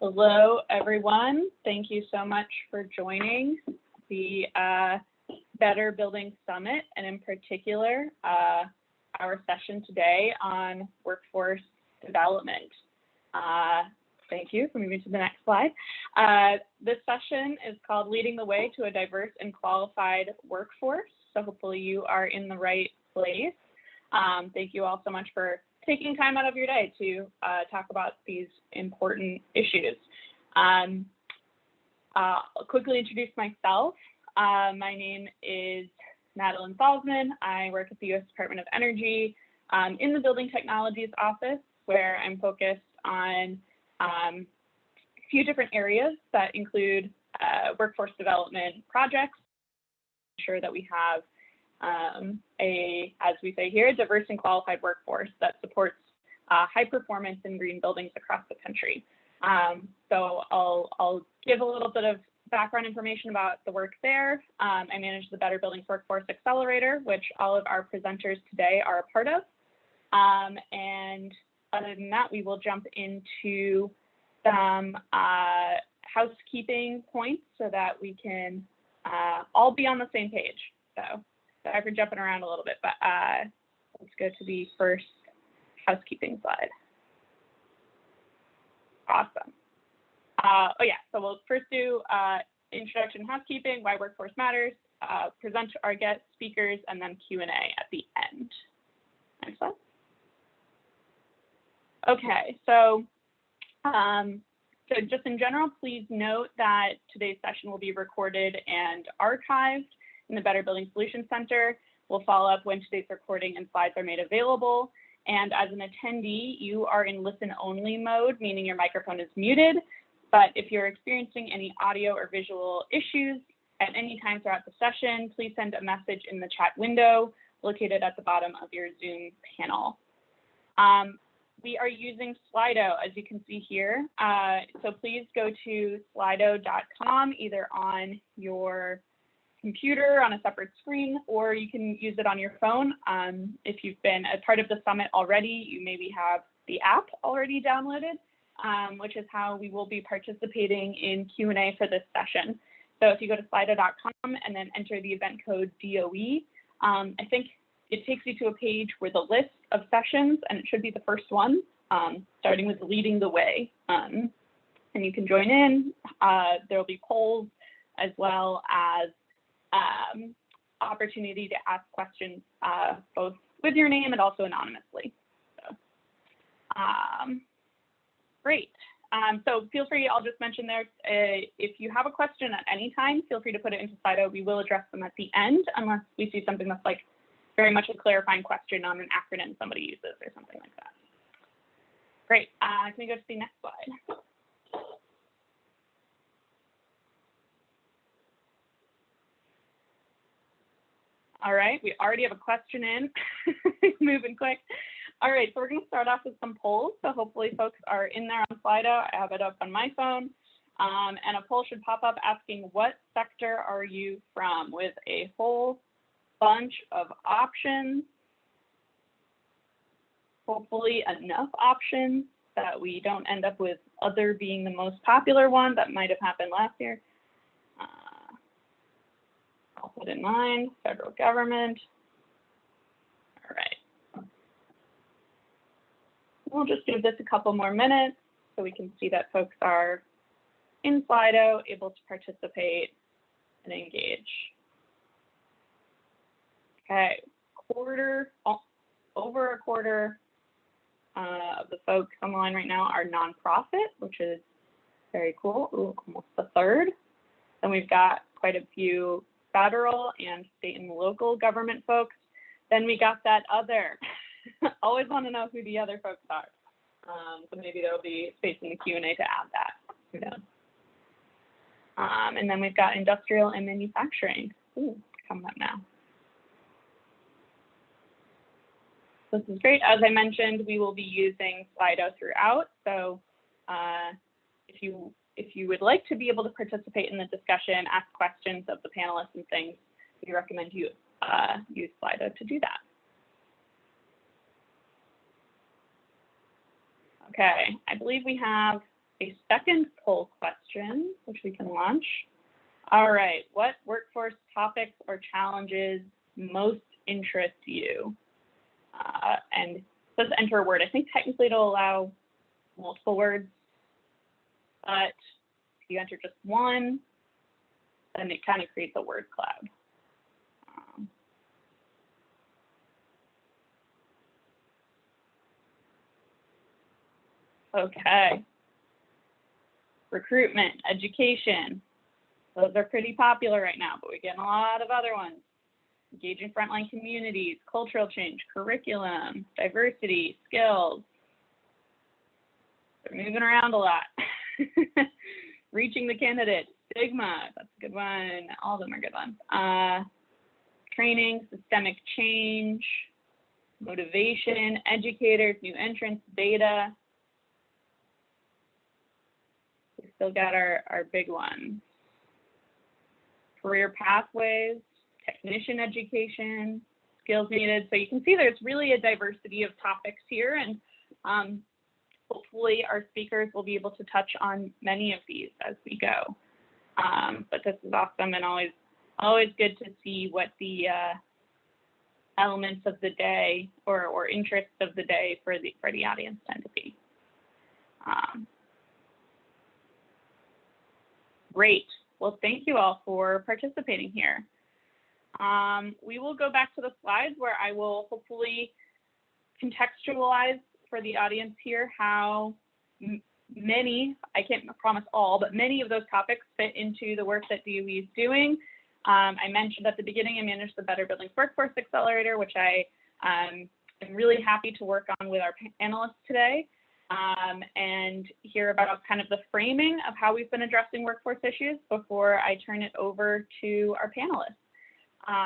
Hello, everyone. Thank you so much for joining the Better Building Summit, and in particular, our session today on workforce development. Thank you for moving to the next slide. This session is called Leading the Way to a Diverse and Qualified Workforce. So hopefully you are in the right place. Thank you all so much for taking time out of your day to talk about these important issues. I'll quickly introduce myself. My name is Madeleine Salzman. I work at the U.S. Department of Energy in the Building Technologies Office, where I'm focused on a few different areas that include workforce development projects, ensure that we have as we say here, diverse and qualified workforce that supports high performance in green buildings across the country. So I'll give a little bit of background information about the work there. I manage the Better Buildings Workforce Accelerator, which all of our presenters today are a part of. And other than that, we will jump into some housekeeping points so that we can all be on the same page. So sorry for jumping around a little bit, but let's go to the first housekeeping slide. Awesome. Oh yeah, so we'll first do introduction housekeeping, why workforce matters, present our guest speakers, and then Q&A at the end. Next slide. Okay, so just in general, please note that today's session will be recorded and archived in the Better Building Solutions Center. We'll follow up when today's recording and slides are made available. And as an attendee, you are in listen-only mode, meaning your microphone is muted. But if you're experiencing any audio or visual issues at any time throughout the session, please send a message in the chat window located at the bottom of your Zoom panel. We are using Slido, as you can see here. So please go to slido.com, either on your computer on a separate screen, or you can use it on your phone. If you've been a part of the summit already, you maybe have the app already downloaded, which is how we will be participating in Q&A for this session. So if you go to slido.com and then enter the event code DOE, I think it takes you to a page where the list of sessions, and it should be the first one, starting with Leading the Way. And you can join in. There will be polls as well as opportunity to ask questions both with your name and also anonymously. So, great. So feel free, I'll just mention there, if you have a question at any time, feel free to put it into Slido. We will address them at the end, unless we see something that's like very much a clarifying question on an acronym somebody uses or something like that. Great. Can we go to the next slide? All right, we already have a question in, moving quick. All right, so we're gonna start off with some polls. So hopefully folks are in there on Slido. I have it up on my phone. And a poll should pop up asking, what sector are you from, with a whole bunch of options. Hopefully enough options that we don't end up with other being the most popular one. That might have happened last year. I'll put in mine, federal government. All right. We'll just give this a couple more minutes so we can see that folks are in Slido, able to participate and engage. Okay, over a quarter of the folks on the line right now are nonprofit, which is very cool. Ooh, almost a third. Then we've got quite a few federal and state and local government folks. Then we got that other. Always want to know who the other folks are. So maybe there'll be space in the Q&A to add that. Who knows? And then we've got industrial and manufacturing. Ooh, coming up now. This is great. As I mentioned, we will be using Slido throughout. So if you would like to be able to participate in the discussion, ask questions of the panelists and things, we recommend you use Slido to do that. Okay, I believe we have a second poll question, which we can launch. All right, what workforce topics or challenges most interest you? And it says enter a word. I think technically it'll allow multiple words, but if you enter just one, then it kind of creates a word cloud. Okay. Recruitment, education. Those are pretty popular right now, but we get a lot of other ones. Engaging frontline communities, cultural change, curriculum, diversity, skills. They're moving around a lot. Reaching the candidate, stigma, that's a good one. All of them are good ones. Training, systemic change, motivation, educators, new entrants, data. We still got our big ones. Career pathways, technician education, skills needed. So you can see there's really a diversity of topics here, and hopefully our speakers will be able to touch on many of these as we go. But this is awesome, and always good to see what the elements of the day or interests of the day for the audience tend to be. Great. Well, thank you all for participating here. We will go back to the slides where I will hopefully contextualize for the audience here how many, I can't promise all, but many of those topics fit into the work that DOE is doing. I mentioned at the beginning, I manage the Better Buildings Workforce Accelerator, which I am really happy to work on with our panelists today. And hear about kind of the framing of how we've been addressing workforce issues before I turn it over to our panelists.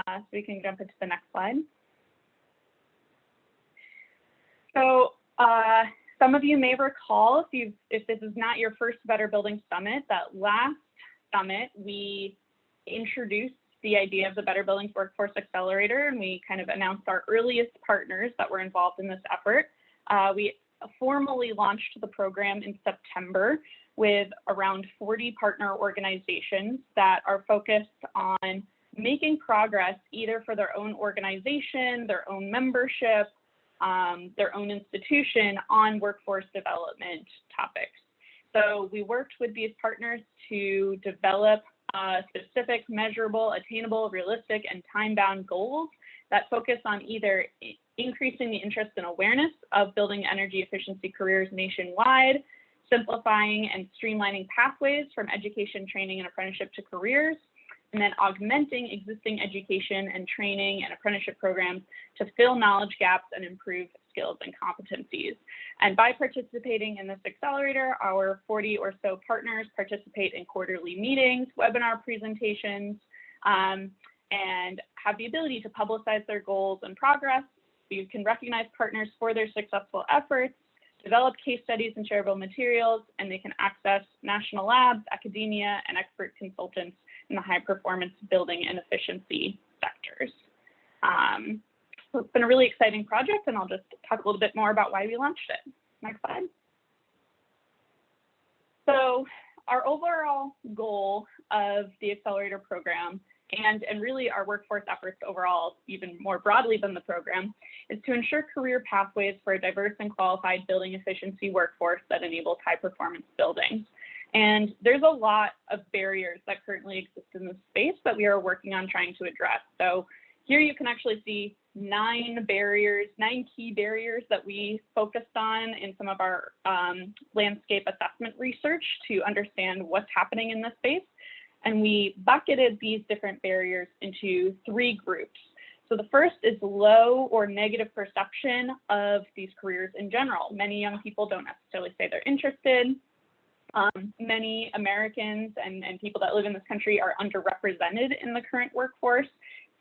So we can jump into the next slide. So some of you may recall, if this is not your first Better Buildings Summit, that last summit we introduced the idea of the Better Buildings Workforce Accelerator, and we kind of announced our earliest partners that were involved in this effort. We formally launched the program in September with around 40 partner organizations that are focused on making progress either for their own organization, their own membership, their own institution on workforce development topics. So we worked with these partners to develop specific, measurable, attainable, realistic, and time-bound goals that focus on either increasing the interest and awareness of building energy efficiency careers nationwide, simplifying and streamlining pathways from education, training, and apprenticeship to careers, and then augmenting existing education and training and apprenticeship programs to fill knowledge gaps and improve skills and competencies. And by participating in this accelerator, our 40 or so partners participate in quarterly meetings, webinar presentations, and have the ability to publicize their goals and progress. You can recognize partners for their successful efforts, develop case studies and shareable materials, and they can access national labs, academia, and expert consultants in the high performance building and efficiency sectors. So it's been a really exciting project, and I'll just talk a little bit more about why we launched it. Next slide. So our overall goal of the Accelerator program and really our workforce efforts overall, even more broadly than the program, is to ensure career pathways for a diverse and qualified building efficiency workforce that enables high performance buildings. And there's a lot of barriers that currently exist in this space that we are working on trying to address. So here you can actually see 9 key barriers that we focused on in some of our landscape assessment research to understand what's happening in this space. And we bucketed these different barriers into 3 groups. So the first is low or negative perception of these careers in general. Many young people don't necessarily say they're interested. Many Americans and people that live in this country are underrepresented in the current workforce,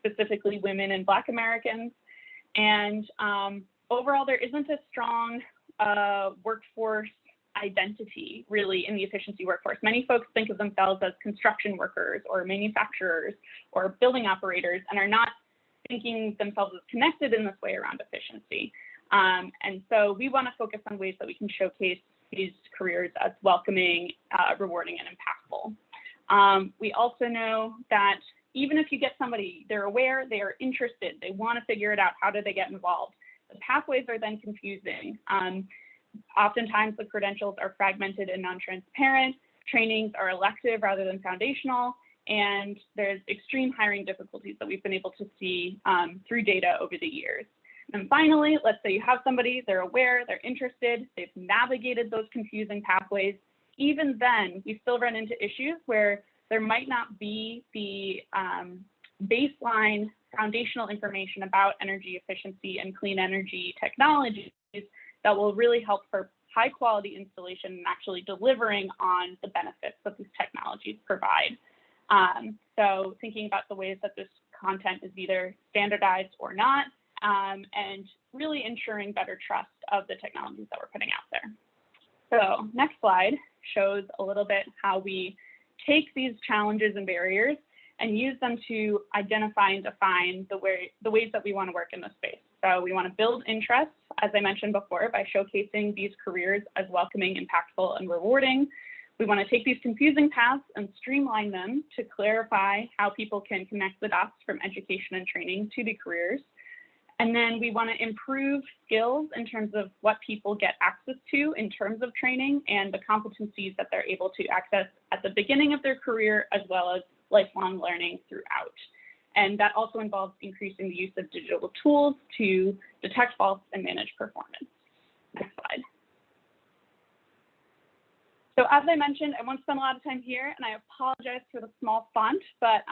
specifically women and Black Americans. And overall, there isn't a strong workforce identity really in the efficiency workforce. Many folks think of themselves as construction workers or manufacturers or building operators and are not thinking themselves as connected in this way around efficiency. And so we want to focus on ways that we can showcase these careers as welcoming, rewarding, and impactful. We also know that even if you get somebody, they're aware, they are interested, they want to figure it out, how do they get involved? The pathways are then confusing. Oftentimes the credentials are fragmented and non-transparent, trainings are elective rather than foundational, and there's extreme hiring difficulties that we've been able to see through data over the years. And finally, let's say you have somebody, they're aware, they're interested, they've navigated those confusing pathways. Even then, we still run into issues where there might not be the baseline foundational information about energy efficiency and clean energy technologies that will really help for high quality installation and actually delivering on the benefits that these technologies provide. So thinking about the ways that this content is either standardized or not, and really ensuring better trust of the technologies that we're putting out there. So next slide shows a little bit how we take these challenges and barriers and use them to identify and define the ways that we want to work in this space. So we want to build interest, as I mentioned before, by showcasing these careers as welcoming, impactful, and rewarding. We want to take these confusing paths and streamline them to clarify how people can connect the dots from education and training to the careers. And then we want to improve skills in terms of what people get access to in terms of training and the competencies that they're able to access at the beginning of their career, as well as lifelong learning throughout. And that also involves increasing the use of digital tools to detect faults and manage performance. Next slide. So as I mentioned, I won't spend a lot of time here, and I apologize for the small font, but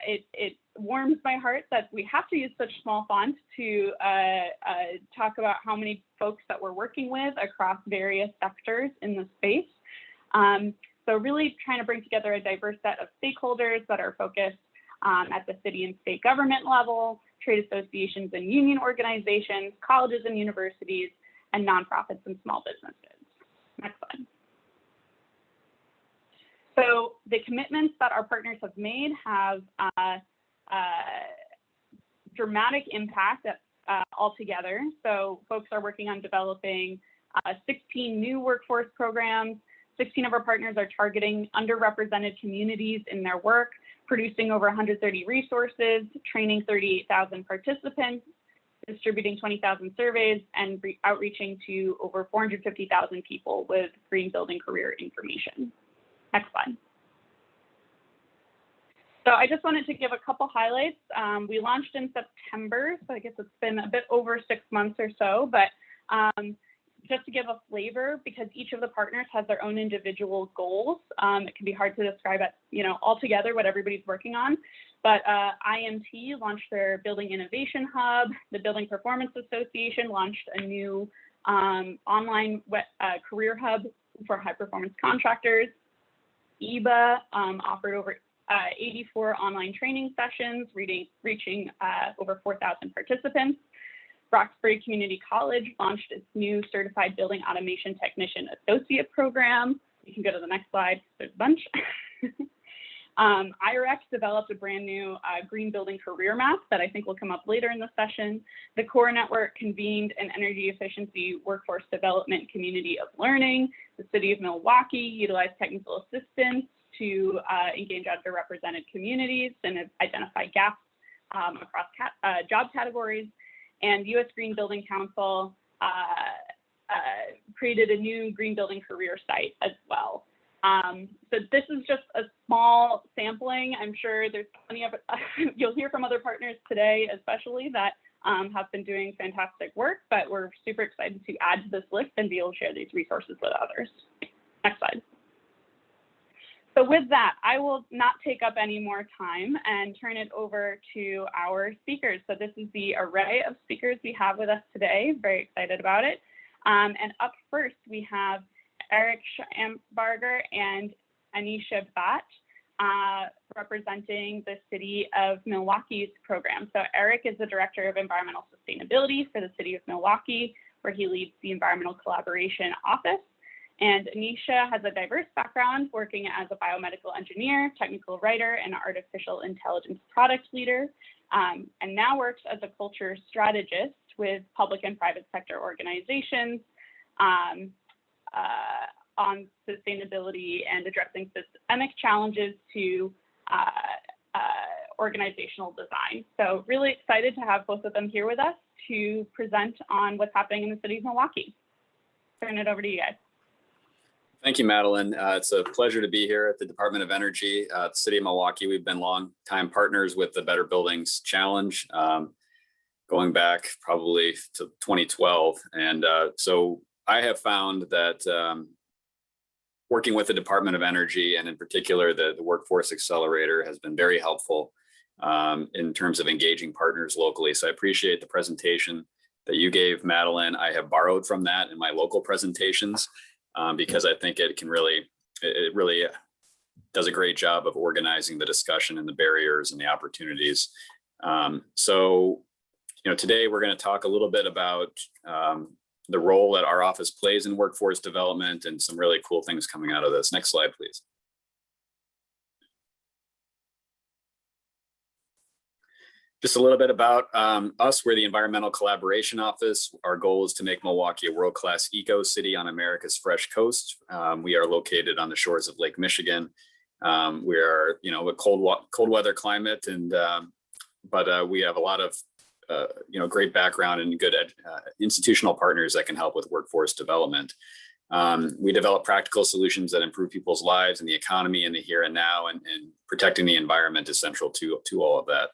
it warms my heart that we have to use such small font to talk about how many folks that we're working with across various sectors in the space. So really trying to bring together a diverse set of stakeholders that are focused at the city and state government level, trade associations and union organizations, colleges and universities, and nonprofits and small businesses. Next slide. So the commitments that our partners have made have dramatic impact altogether. So folks are working on developing 16 new workforce programs. 16 of our partners are targeting underrepresented communities in their work, producing over 130 resources, training 38,000 participants, distributing 20,000 surveys, and outreaching to over 450,000 people with green building career information. Next slide. So I just wanted to give a couple highlights. We launched in September, so I guess it's been a bit over 6 months or so, but just to give a flavor, because each of the partners has their own individual goals, it can be hard to describe it, all together what everybody's working on. But IMT launched their Building Innovation Hub. The Building Performance Association launched a new online career hub for high performance contractors. EBA offered over 84 online training sessions, reaching over 4,000 participants. Roxbury Community College launched its new Certified Building Automation Technician Associate Program. You can go to the next slide, there's a bunch. Erick developed a brand new green building career map that I think will come up later in the session. The Core Network convened an energy efficiency workforce development community of learning. The city of Milwaukee utilized technical assistance to engage underrepresented communities and identify gaps across job categories. And U.S. Green Building Council created a new green building career site as well. So this is just a small sampling. I'm sure there's plenty of, you'll hear from other partners today, especially that have been doing fantastic work, but we're super excited to add to this list and be able to share these resources with others. Next slide. So with that, I will not take up any more time and turn it over to our speakers. So this is the array of speakers we have with us today. Very excited about it. And up first, we have Erick Shambarger and Anisha Bhat representing the city of Milwaukee's program. So Erick is the Director of Environmental Sustainability for the city of Milwaukee, where he leads the Environmental Collaboration Office. And Anisha has a diverse background working as a biomedical engineer, technical writer, and artificial intelligence product leader, and now works as a culture strategist with public and private sector organizations. on sustainability and addressing systemic challenges to organizational design. So really excited to have both of them here with us to present on what's happening in the city of Milwaukee. Turn it over to you guys. Thank you, Madeleine. It's a pleasure to be here at the Department of Energy, the City of Milwaukee. We've been long-time partners with the Better Buildings Challenge, going back probably to 2012. And so I have found that working with the Department of Energy, and in particular the Workforce Accelerator, has been very helpful in terms of engaging partners locally. So I appreciate the presentation that you gave, Madeleine. I have borrowed from that in my local presentations because I think it really does a great job of organizing the discussion and the barriers and the opportunities. So, today we're going to talk a little bit about the role that our office plays in workforce development and some really cool things coming out of this. Next slide, please. Just a little bit about us. We're the Environmental Collaboration Office. Our goal is to make Milwaukee a world-class eco-city on America's fresh coast. We are located on the shores of Lake Michigan. We are, a cold weather climate, and but we have a lot of great background and good institutional partners that can help with workforce development. We develop practical solutions that improve people's lives and the economy in the here and now, and protecting the environment is central to all of that.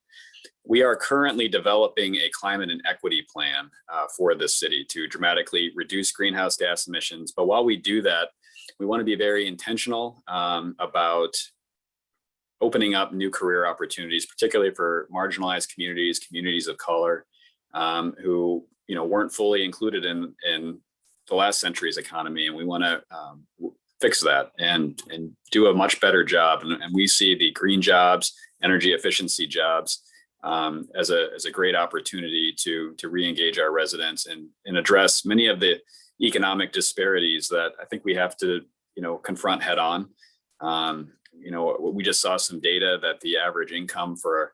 We are currently developing a climate and equity plan for the city to dramatically reduce greenhouse gas emissions. But while we do that, we want to be very intentional about opening up new career opportunities, particularly for marginalized communities of color, who weren't fully included in the last century's economy, and we want to fix that and do a much better job. And we see the green jobs, energy efficiency jobs, as a great opportunity to re-engage our residents and address many of the economic disparities that I think we have to confront head on. We just saw some data that the average income for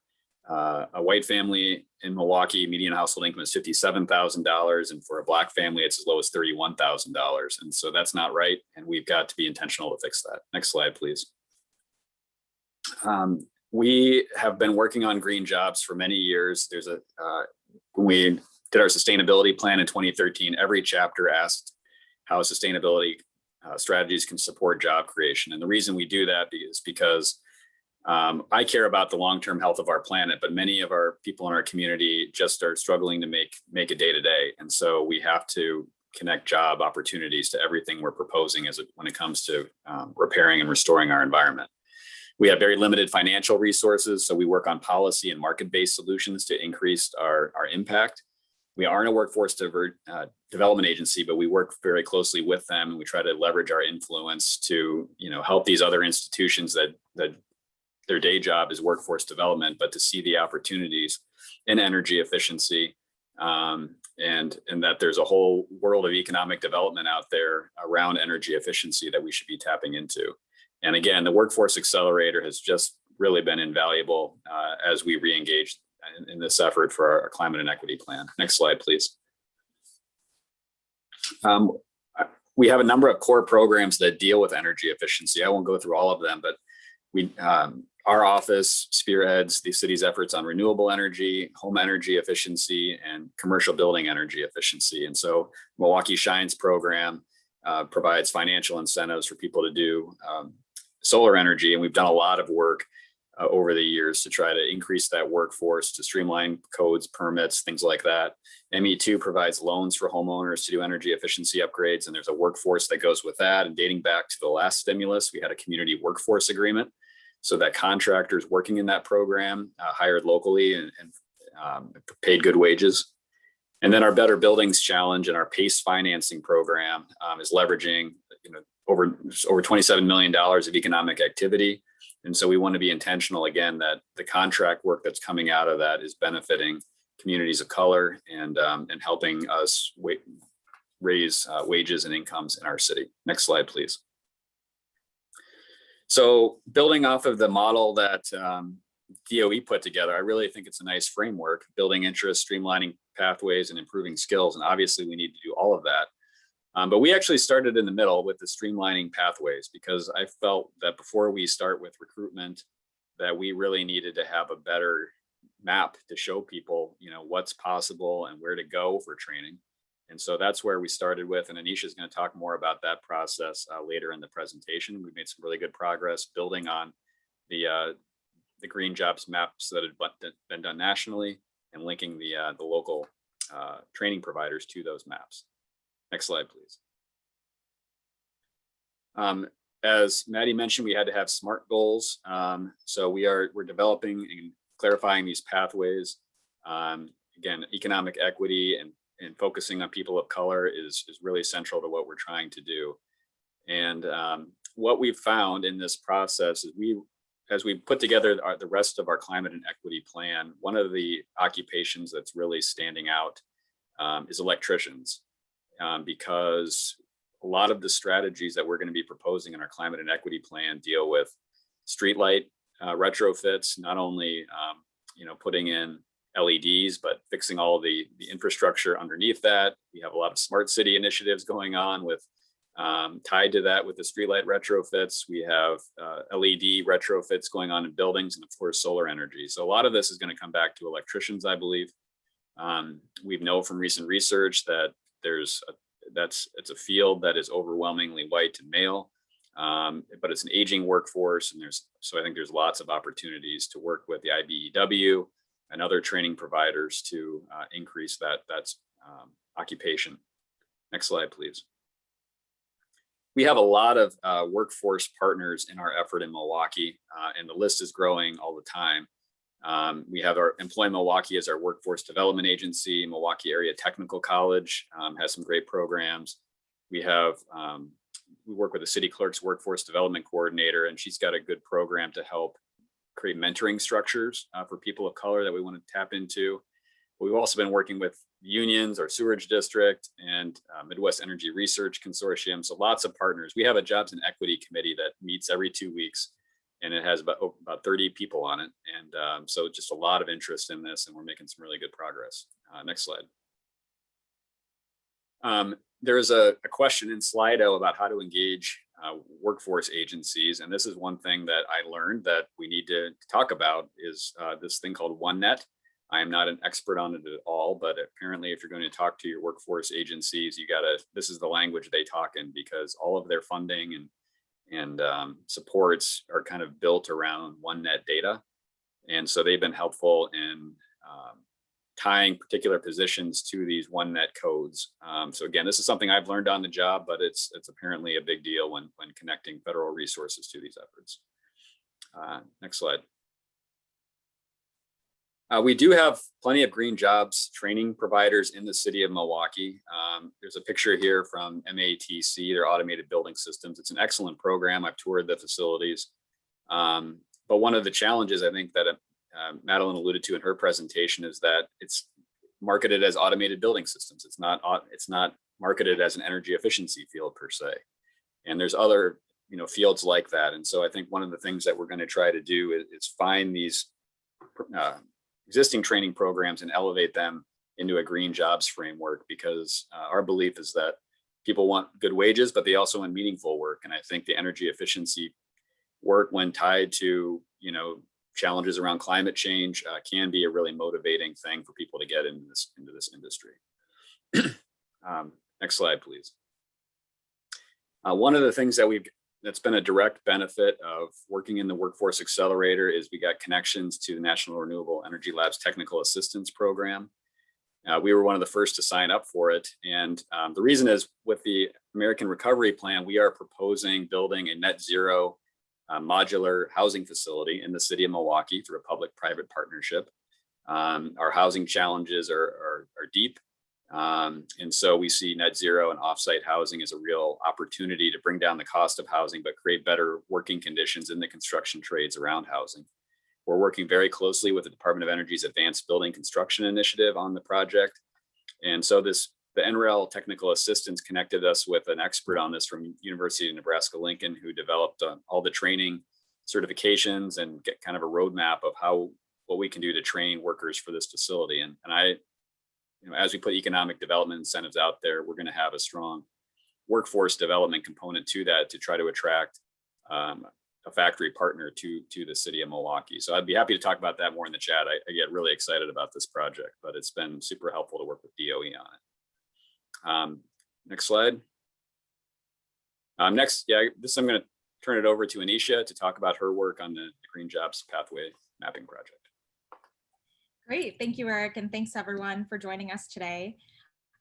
a white family in Milwaukee, median household income is $57,000, and for a Black family, it's as low as $31,000. And so that's not right, and we've got to be intentional to fix that. Next slide, please. We have been working on green jobs for many years. When we did our sustainability plan in 2013, every chapter asked how sustainability strategies can support job creation. And the reason we do that is because I care about the long-term health of our planet, but many of our people in our community just are struggling to make a day-to-day. And so we have to connect job opportunities to everything we're proposing when it comes to repairing and restoring our environment. We have very limited financial resources, so we work on policy and market-based solutions to increase our impact. We aren't a workforce development agency, but we work very closely with them, and we try to leverage our influence to help these other institutions that their day job is workforce development, but to see the opportunities in energy efficiency, and that there's a whole world of economic development out there around energy efficiency that we should be tapping into. And again, the Workforce Accelerator has just really been invaluable as we re-engage in this effort for our climate and equity plan. Next slide, please. We have a number of core programs that deal with energy efficiency. I won't go through all of them, but our office spearheads the city's efforts on renewable energy, home energy efficiency, and commercial building energy efficiency. And so Milwaukee Shines program provides financial incentives for people to do solar energy. And we've done a lot of work over the years to try to increase that workforce, to streamline codes, permits, things like that. ME2 provides loans for homeowners to do energy efficiency upgrades, and there's a workforce that goes with that. And dating back to the last stimulus, we had a community workforce agreement so that contractors working in that program hired locally and paid good wages. And then our Better Buildings Challenge and our PACE financing program is leveraging over $27 million of economic activity. And so we want to be intentional, again, that the contract work that's coming out of that is benefiting communities of color and helping us raise wages and incomes in our city. Next slide, please. So building off of the model that DOE put together, I really think it's a nice framework: building interest, streamlining pathways, and improving skills. And obviously we need to do all of that. But we actually started in the middle with the streamlining pathways, because I felt that before we start with recruitment, that we really needed to have a better map to show people, what's possible and where to go for training. And so that's where we started with, and Anisha is going to talk more about that process later in the presentation. We've made some really good progress building on the green jobs maps that had been done nationally and linking the local training providers to those maps. Next slide, please. As Maddie mentioned, we had to have SMART goals. So we're developing and clarifying these pathways. Again, economic equity and focusing on people of color is really central to what we're trying to do. And what we've found in this process is as we put together the rest of our climate and equity plan, one of the occupations that's really standing out is electricians, because a lot of the strategies that we're going to be proposing in our climate and equity plan deal with streetlight retrofits, not only putting in LEDs, but fixing all the infrastructure underneath that. We have a lot of smart city initiatives going on with tied to that with the streetlight retrofits. We have LED retrofits going on in buildings, and of course solar energy. So a lot of this is going to come back to electricians, I believe. We know from recent research that it's a field that is overwhelmingly white and male, but it's an aging workforce, and so I think there's lots of opportunities to work with the IBEW and other training providers to increase that occupation. Next slide, please. We have a lot of workforce partners in our effort in Milwaukee, and the list is growing all the time. We have our Employ Milwaukee as our workforce development agency. Milwaukee Area Technical College has some great programs. We work with the city clerk's workforce development coordinator, and she's got a good program to help create mentoring structures for people of color that we want to tap into. We've also been working with unions, our sewerage district, and Midwest Energy Research Consortium. So lots of partners. We have a jobs and equity committee that meets every 2 weeks, and it has about 30 people on it. And so just a lot of interest in this, and we're making some really good progress. Next slide. There is a question in Slido about how to engage workforce agencies. And this is one thing that I learned that we need to talk about is this thing called OneNet. I am not an expert on it at all, but apparently if you're going to talk to your workforce agencies, this is the language they talk in, because all of their funding and supports are kind of built around OneNet data. And so they've been helpful in tying particular positions to these OneNet codes. So again, this is something I've learned on the job, but it's apparently a big deal when connecting federal resources to these efforts. Next slide. We do have plenty of green jobs training providers in the city of Milwaukee. There's a picture here from MATC, their automated building systems. It's an excellent program. I've toured the facilities. But one of the challenges I think that Madeleine alluded to in her presentation is that it's marketed as automated building systems. It's not marketed as an energy efficiency field per se. And there's other fields like that. And so I think one of the things that we're going to try to do is find these existing training programs and elevate them into a green jobs framework, because our belief is that people want good wages, but they also want meaningful work. And I think the energy efficiency work, when tied to challenges around climate change, can be a really motivating thing for people to get into this industry. Next slide, please. One of the things that's been a direct benefit of working in the Workforce Accelerator is we got connections to the National Renewable Energy Lab's Technical Assistance Program. We were one of the first to sign up for it. And the reason is, with the American Recovery Plan, we are proposing building a net zero modular housing facility in the city of Milwaukee through a public-private partnership. Our housing challenges are deep. And so we see net zero and offsite housing as a real opportunity to bring down the cost of housing, but create better working conditions in the construction trades around housing. We're working very closely with the Department of Energy's Advanced Building Construction Initiative on the project. And so the NREL Technical Assistance connected us with an expert on this from University of Nebraska-Lincoln, who developed all the training certifications and get kind of a roadmap of what we can do to train workers for this facility. And as we put economic development incentives out there, we're going to have a strong workforce development component to that to try to attract a factory partner to the city of Milwaukee. So I'd be happy to talk about that more in the chat. I get really excited about this project, but it's been super helpful to work with DOE on it. Next slide. Next, this I'm going to turn it over to Anisha to talk about her work on the Green Jobs Pathway Mapping Project. Great, thank you, Eric, and thanks everyone for joining us today.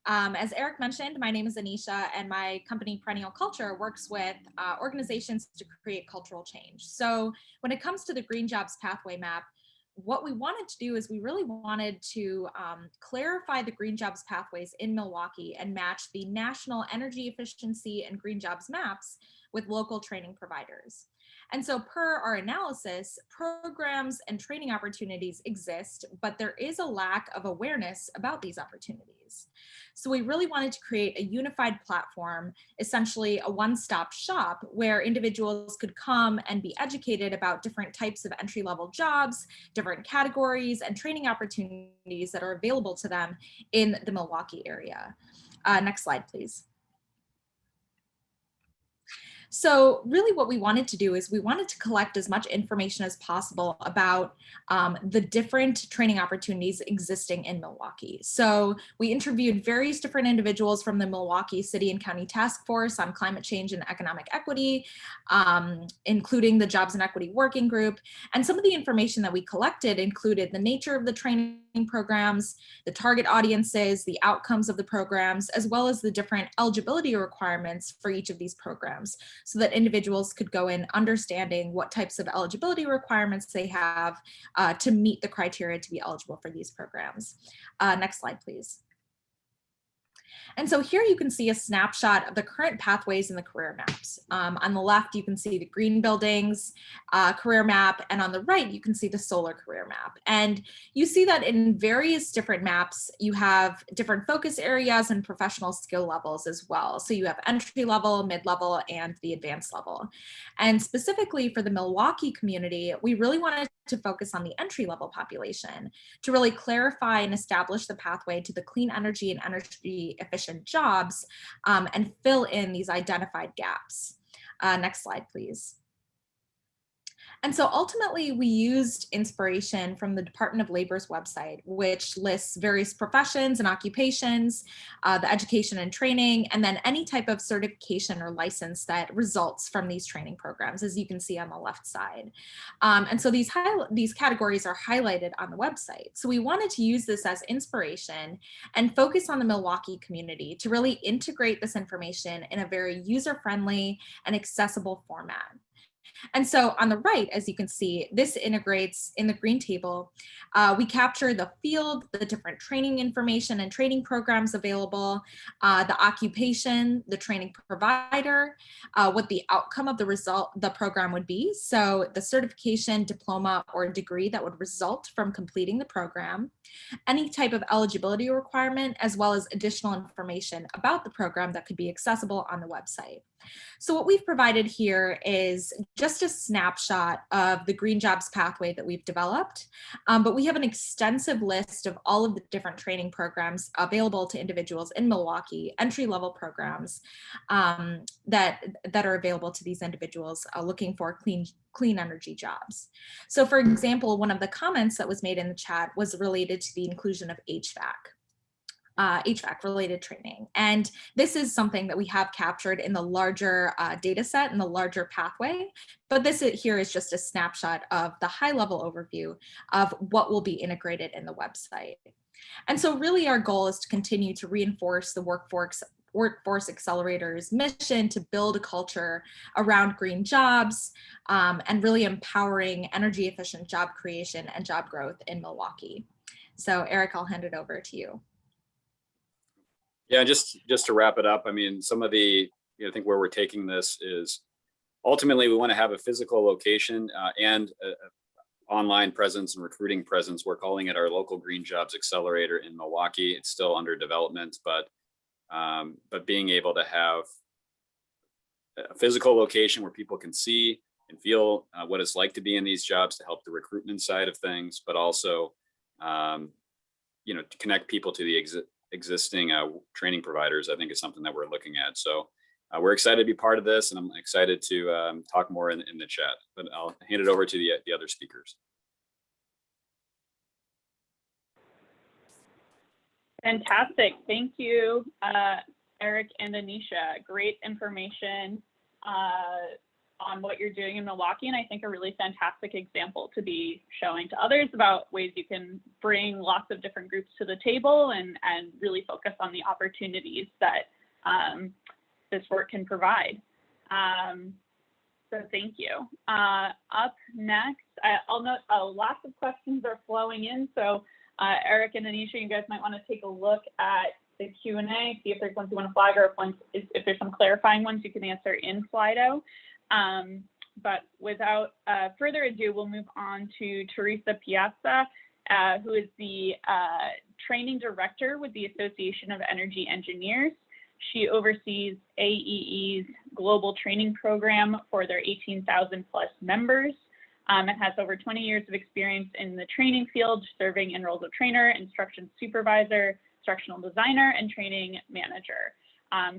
As Eric mentioned, my name is Anisha, and my company Perennial Culture works with organizations to create cultural change. So when it comes to the Green Jobs Pathway Map, what we wanted to do is we really wanted to clarify the green jobs pathways in Milwaukee and match the national energy efficiency and green jobs maps with local training providers. And so per our analysis, programs and training opportunities exist, but there is a lack of awareness about these opportunities. So we really wanted to create a unified platform, essentially a one-stop shop where individuals could come and be educated about different types of entry-level jobs, different categories and training opportunities that are available to them in the Milwaukee area. Next slide, please. So really what we wanted to do is we wanted to collect as much information as possible about the different training opportunities existing in Milwaukee. So we interviewed various different individuals from the Milwaukee City and County Task Force on Climate Change and Economic Equity, including the Jobs and Equity Working Group. And some of the information that we collected included the nature of the training programs, the target audiences, the outcomes of the programs, as well as the different eligibility requirements for each of these programs, so that individuals could go in understanding what types of eligibility requirements they have to meet the criteria to be eligible for these programs. Next slide, please. And so here you can see a snapshot of the current pathways in the career maps. On the left, you can see the green buildings career map, and on the right, you can see the solar career map. And you see that in various different maps, you have different focus areas and professional skill levels as well. So you have entry level, mid-level, and the advanced level. And specifically for the Milwaukee community, we really wanted to focus on the entry-level population to really clarify and establish the pathway to the clean energy and energy efficient jobs and fill in these identified gaps. Next slide, please. And so ultimately we used inspiration from the Department of Labor's website, which lists various professions and occupations, the education and training, and then any type of certification or license that results from these training programs, as you can see on the left side. And so these categories are highlighted on the website. So we wanted to use this as inspiration and focus on the Milwaukee community to really integrate this information in a very user-friendly and accessible format. And so on the right, as you can see, this integrates in the green table. We capture the field, the different training information and training programs available, the occupation, the training provider, what the outcome of the program would be. So the certification, diploma, or degree that would result from completing the program, any type of eligibility requirement, as well as additional information about the program that could be accessible on the website. So what we've provided here is just a snapshot of the green jobs pathway that we've developed, but we have an extensive list of all of the different training programs available to individuals in Milwaukee, entry-level programs that are available to these individuals looking for clean energy jobs. So for example, one of the comments that was made in the chat was related to the inclusion of HVAC related training. And this is something that we have captured in the larger data set and the larger pathway, but this here is just a snapshot of the high level overview of what will be integrated in the website. And so really our goal is to continue to reinforce the Workforce Accelerator's mission to build a culture around green jobs and really empowering energy efficient job creation and job growth in Milwaukee. So Eric, I'll hand it over to you. Yeah, just to wrap it up, I mean, some of the, I think where we're taking this is ultimately we want to have a physical location and online presence and recruiting presence. We're calling it our local Green Jobs Accelerator in Milwaukee. It's still under development, but being able to have a physical location where people can see and feel what it's like to be in these jobs to help the recruitment side of things, but also, to connect people to the existing training providers, I think is something that we're looking at. So we're excited to be part of this, and I'm excited to talk more in the chat, but I'll hand it over to the other speakers. Fantastic. Thank you, Erick and Anisha. Great information on what you're doing in Milwaukee, and I think a really fantastic example to be showing to others about ways you can bring lots of different groups to the table and really focus on the opportunities that this work can provide. So thank you. Up next, I'll note lots of questions are flowing in, so Erick and Anisha, you guys might want to take a look at the Q&A, see if there's ones you want to flag, or if there's some clarifying ones you can answer in Slido. But without further ado, we'll move on to Teresa Piazza, who is the training director with the Association of Energy Engineers. She oversees AEE's global training program for their 18,000 plus members, and has over 20 years of experience in the training field, serving in roles of trainer, instruction supervisor, instructional designer, and training manager.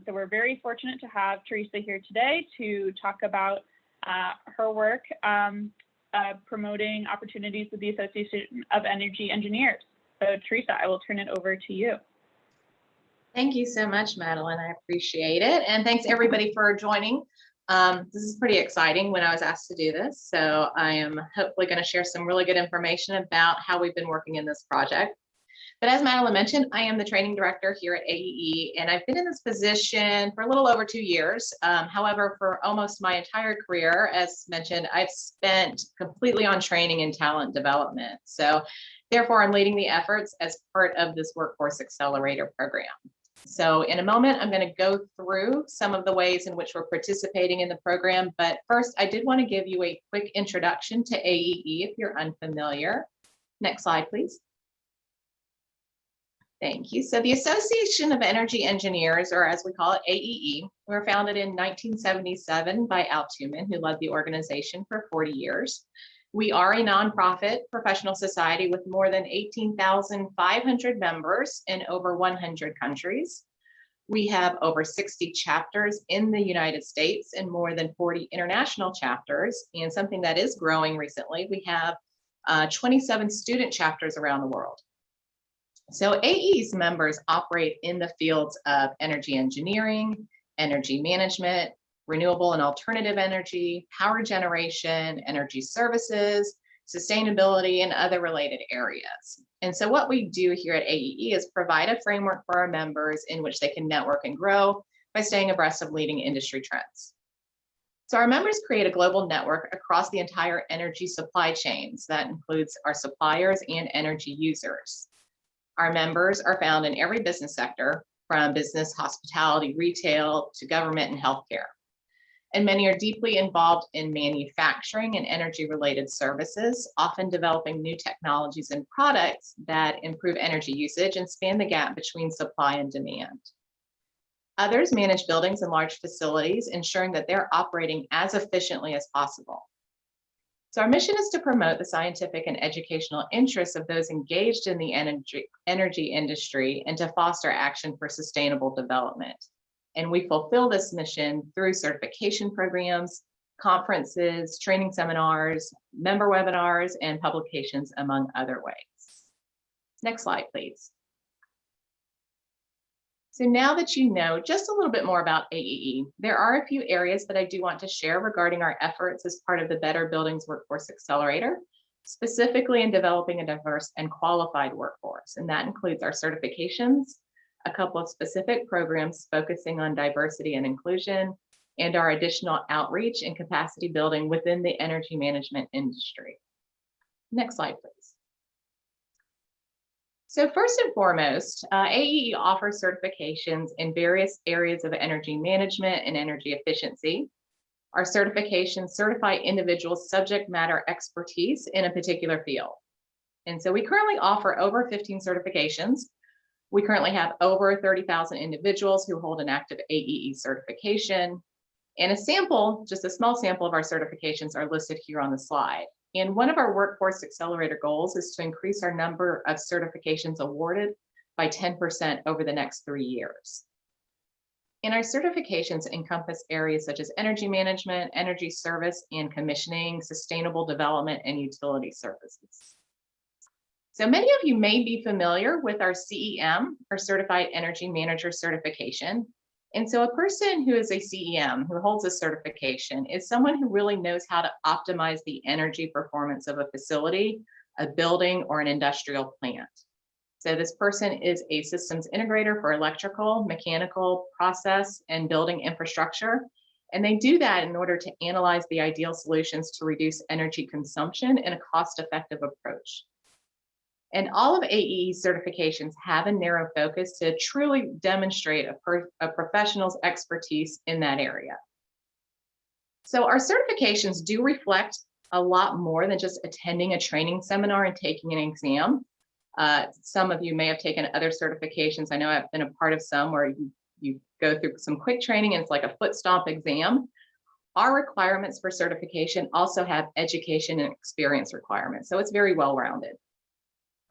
So we're very fortunate to have Teresa here today to talk about her work promoting opportunities with the Association of Energy Engineers. So Teresa, I will turn it over to you. Thank you so much, Madeleine. I appreciate it. And thanks everybody for joining. This is pretty exciting when I was asked to do this. So I am hopefully going to share some really good information about how we've been working in this project. But as Madeleine mentioned, I am the training director here at AEE, and I've been in this position for a little over 2 years. However, for almost my entire career, as mentioned, I've spent completely on training and talent development. So therefore, I'm leading the efforts as part of this Workforce Accelerator program. So in a moment, I'm going to go through some of the ways in which we're participating in the program. But first, I did want to give you a quick introduction to AEE if you're unfamiliar. Next slide, please. Thank you. So the Association of Energy Engineers, or as we call it, AEE, we were founded in 1977 by Al Tuman, who led the organization for 40 years. We are a nonprofit professional society with more than 18,500 members in over 100 countries. We have over 60 chapters in the United States and more than 40 international chapters. And something that is growing recently, we have 27 student chapters around the world. So AE's members operate in the fields of energy engineering, energy management, renewable and alternative energy, power generation, energy services, sustainability, and other related areas. And so what we do here at AEE is provide a framework for our members in which they can network and grow by staying abreast of leading industry trends. So our members create a global network across the entire energy supply chains. That includes our suppliers and energy users. Our members are found in every business sector, from business, hospitality, retail, to government and healthcare. And many are deeply involved in manufacturing and energy-related services, often developing new technologies and products that improve energy usage and span the gap between supply and demand. Others manage buildings and large facilities, ensuring that they're operating as efficiently as possible. So our mission is to promote the scientific and educational interests of those engaged in the energy industry and to foster action for sustainable development. And we fulfill this mission through certification programs, conferences, training seminars, member webinars, and publications, among other ways. Next slide, please. So now that you know just a little bit more about AEE, there are a few areas that I do want to share regarding our efforts as part of the Better Buildings Workforce Accelerator, specifically in developing a diverse and qualified workforce. And that includes our certifications, a couple of specific programs focusing on diversity and inclusion, and our additional outreach and capacity building within the energy management industry. Next slide, please. So first and foremost, AEE offers certifications in various areas of energy management and energy efficiency. Our certifications certify individuals' subject matter expertise in a particular field. And so we currently offer over 15 certifications. We currently have over 30,000 individuals who hold an active AEE certification. And a sample, just a small sample of our certifications are listed here on the slide. And one of our Workforce Accelerator goals is to increase our number of certifications awarded by 10% over the next 3 years. And our certifications encompass areas such as energy management, energy service and commissioning, sustainable development, and utility services. So many of you may be familiar with our CEM, or Certified Energy Manager certification. And so a person who is a CEM, who holds a certification, is someone who really knows how to optimize the energy performance of a facility, a building, or an industrial plant. So this person is a systems integrator for electrical, mechanical, process, and building infrastructure. And they do that in order to analyze the ideal solutions to reduce energy consumption in a cost-effective approach. And all of AEE certifications have a narrow focus to truly demonstrate a professional's expertise in that area. So our certifications do reflect a lot more than just attending a training seminar and taking an exam. Some of you may have taken other certifications. I know I've been a part of some where you go through some quick training and it's like a foot stomp exam. Our requirements for certification also have education and experience requirements, so it's very well-rounded.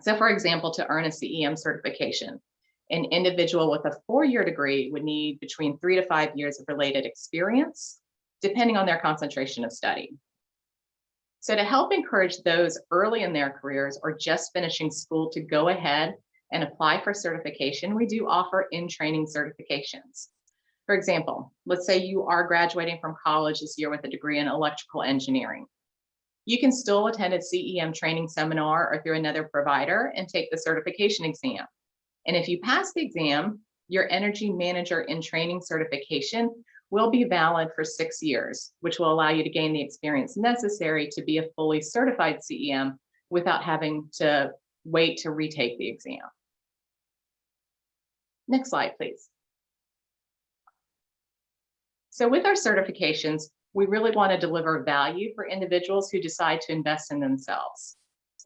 So for example, to earn a CEM certification, an individual with a 4-year degree would need between 3 to 5 years of related experience, depending on their concentration of study. So to help encourage those early in their careers or just finishing school to go ahead and apply for certification, we do offer in-training certifications. For example, let's say you are graduating from college this year with a degree in electrical engineering. You can still attend a CEM training seminar or through another provider and take the certification exam. And if you pass the exam, your Energy Manager in Training certification will be valid for 6 years, which will allow you to gain the experience necessary to be a fully certified CEM without having to wait to retake the exam. Next slide, please. So with our certifications, we really want to deliver value for individuals who decide to invest in themselves.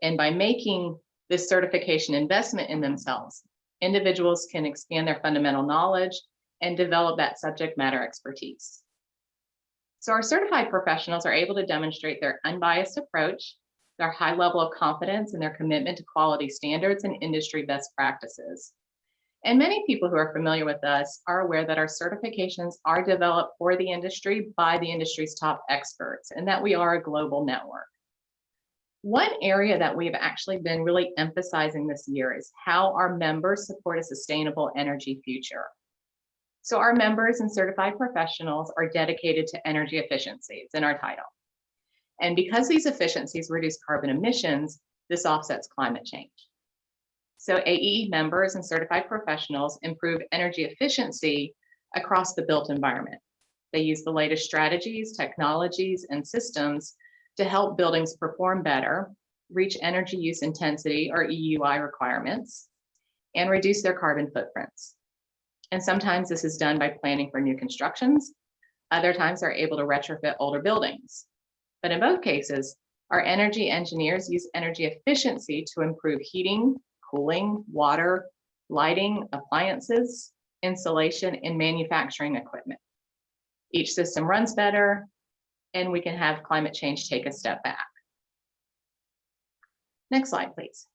And by making this certification investment in themselves, individuals can expand their fundamental knowledge and develop that subject matter expertise. So our certified professionals are able to demonstrate their unbiased approach, their high level of confidence, and their commitment to quality standards and industry best practices. And many people who are familiar with us are aware that our certifications are developed for the industry by the industry's top experts, and that we are a global network. One area that we've actually been really emphasizing this year is how our members support a sustainable energy future. So our members and certified professionals are dedicated to energy efficiencies in our title. And because these efficiencies reduce carbon emissions, this offsets climate change. So AEE members and certified professionals improve energy efficiency across the built environment. They use the latest strategies, technologies, and systems to help buildings perform better, reach energy use intensity or EUI requirements, and reduce their carbon footprints. And sometimes this is done by planning for new constructions. Other times they're able to retrofit older buildings. But in both cases, our energy engineers use energy efficiency to improve heating, cooling, water, lighting, appliances, insulation, and manufacturing equipment. Each system runs better, and we can have climate change take a step back. Next slide, please.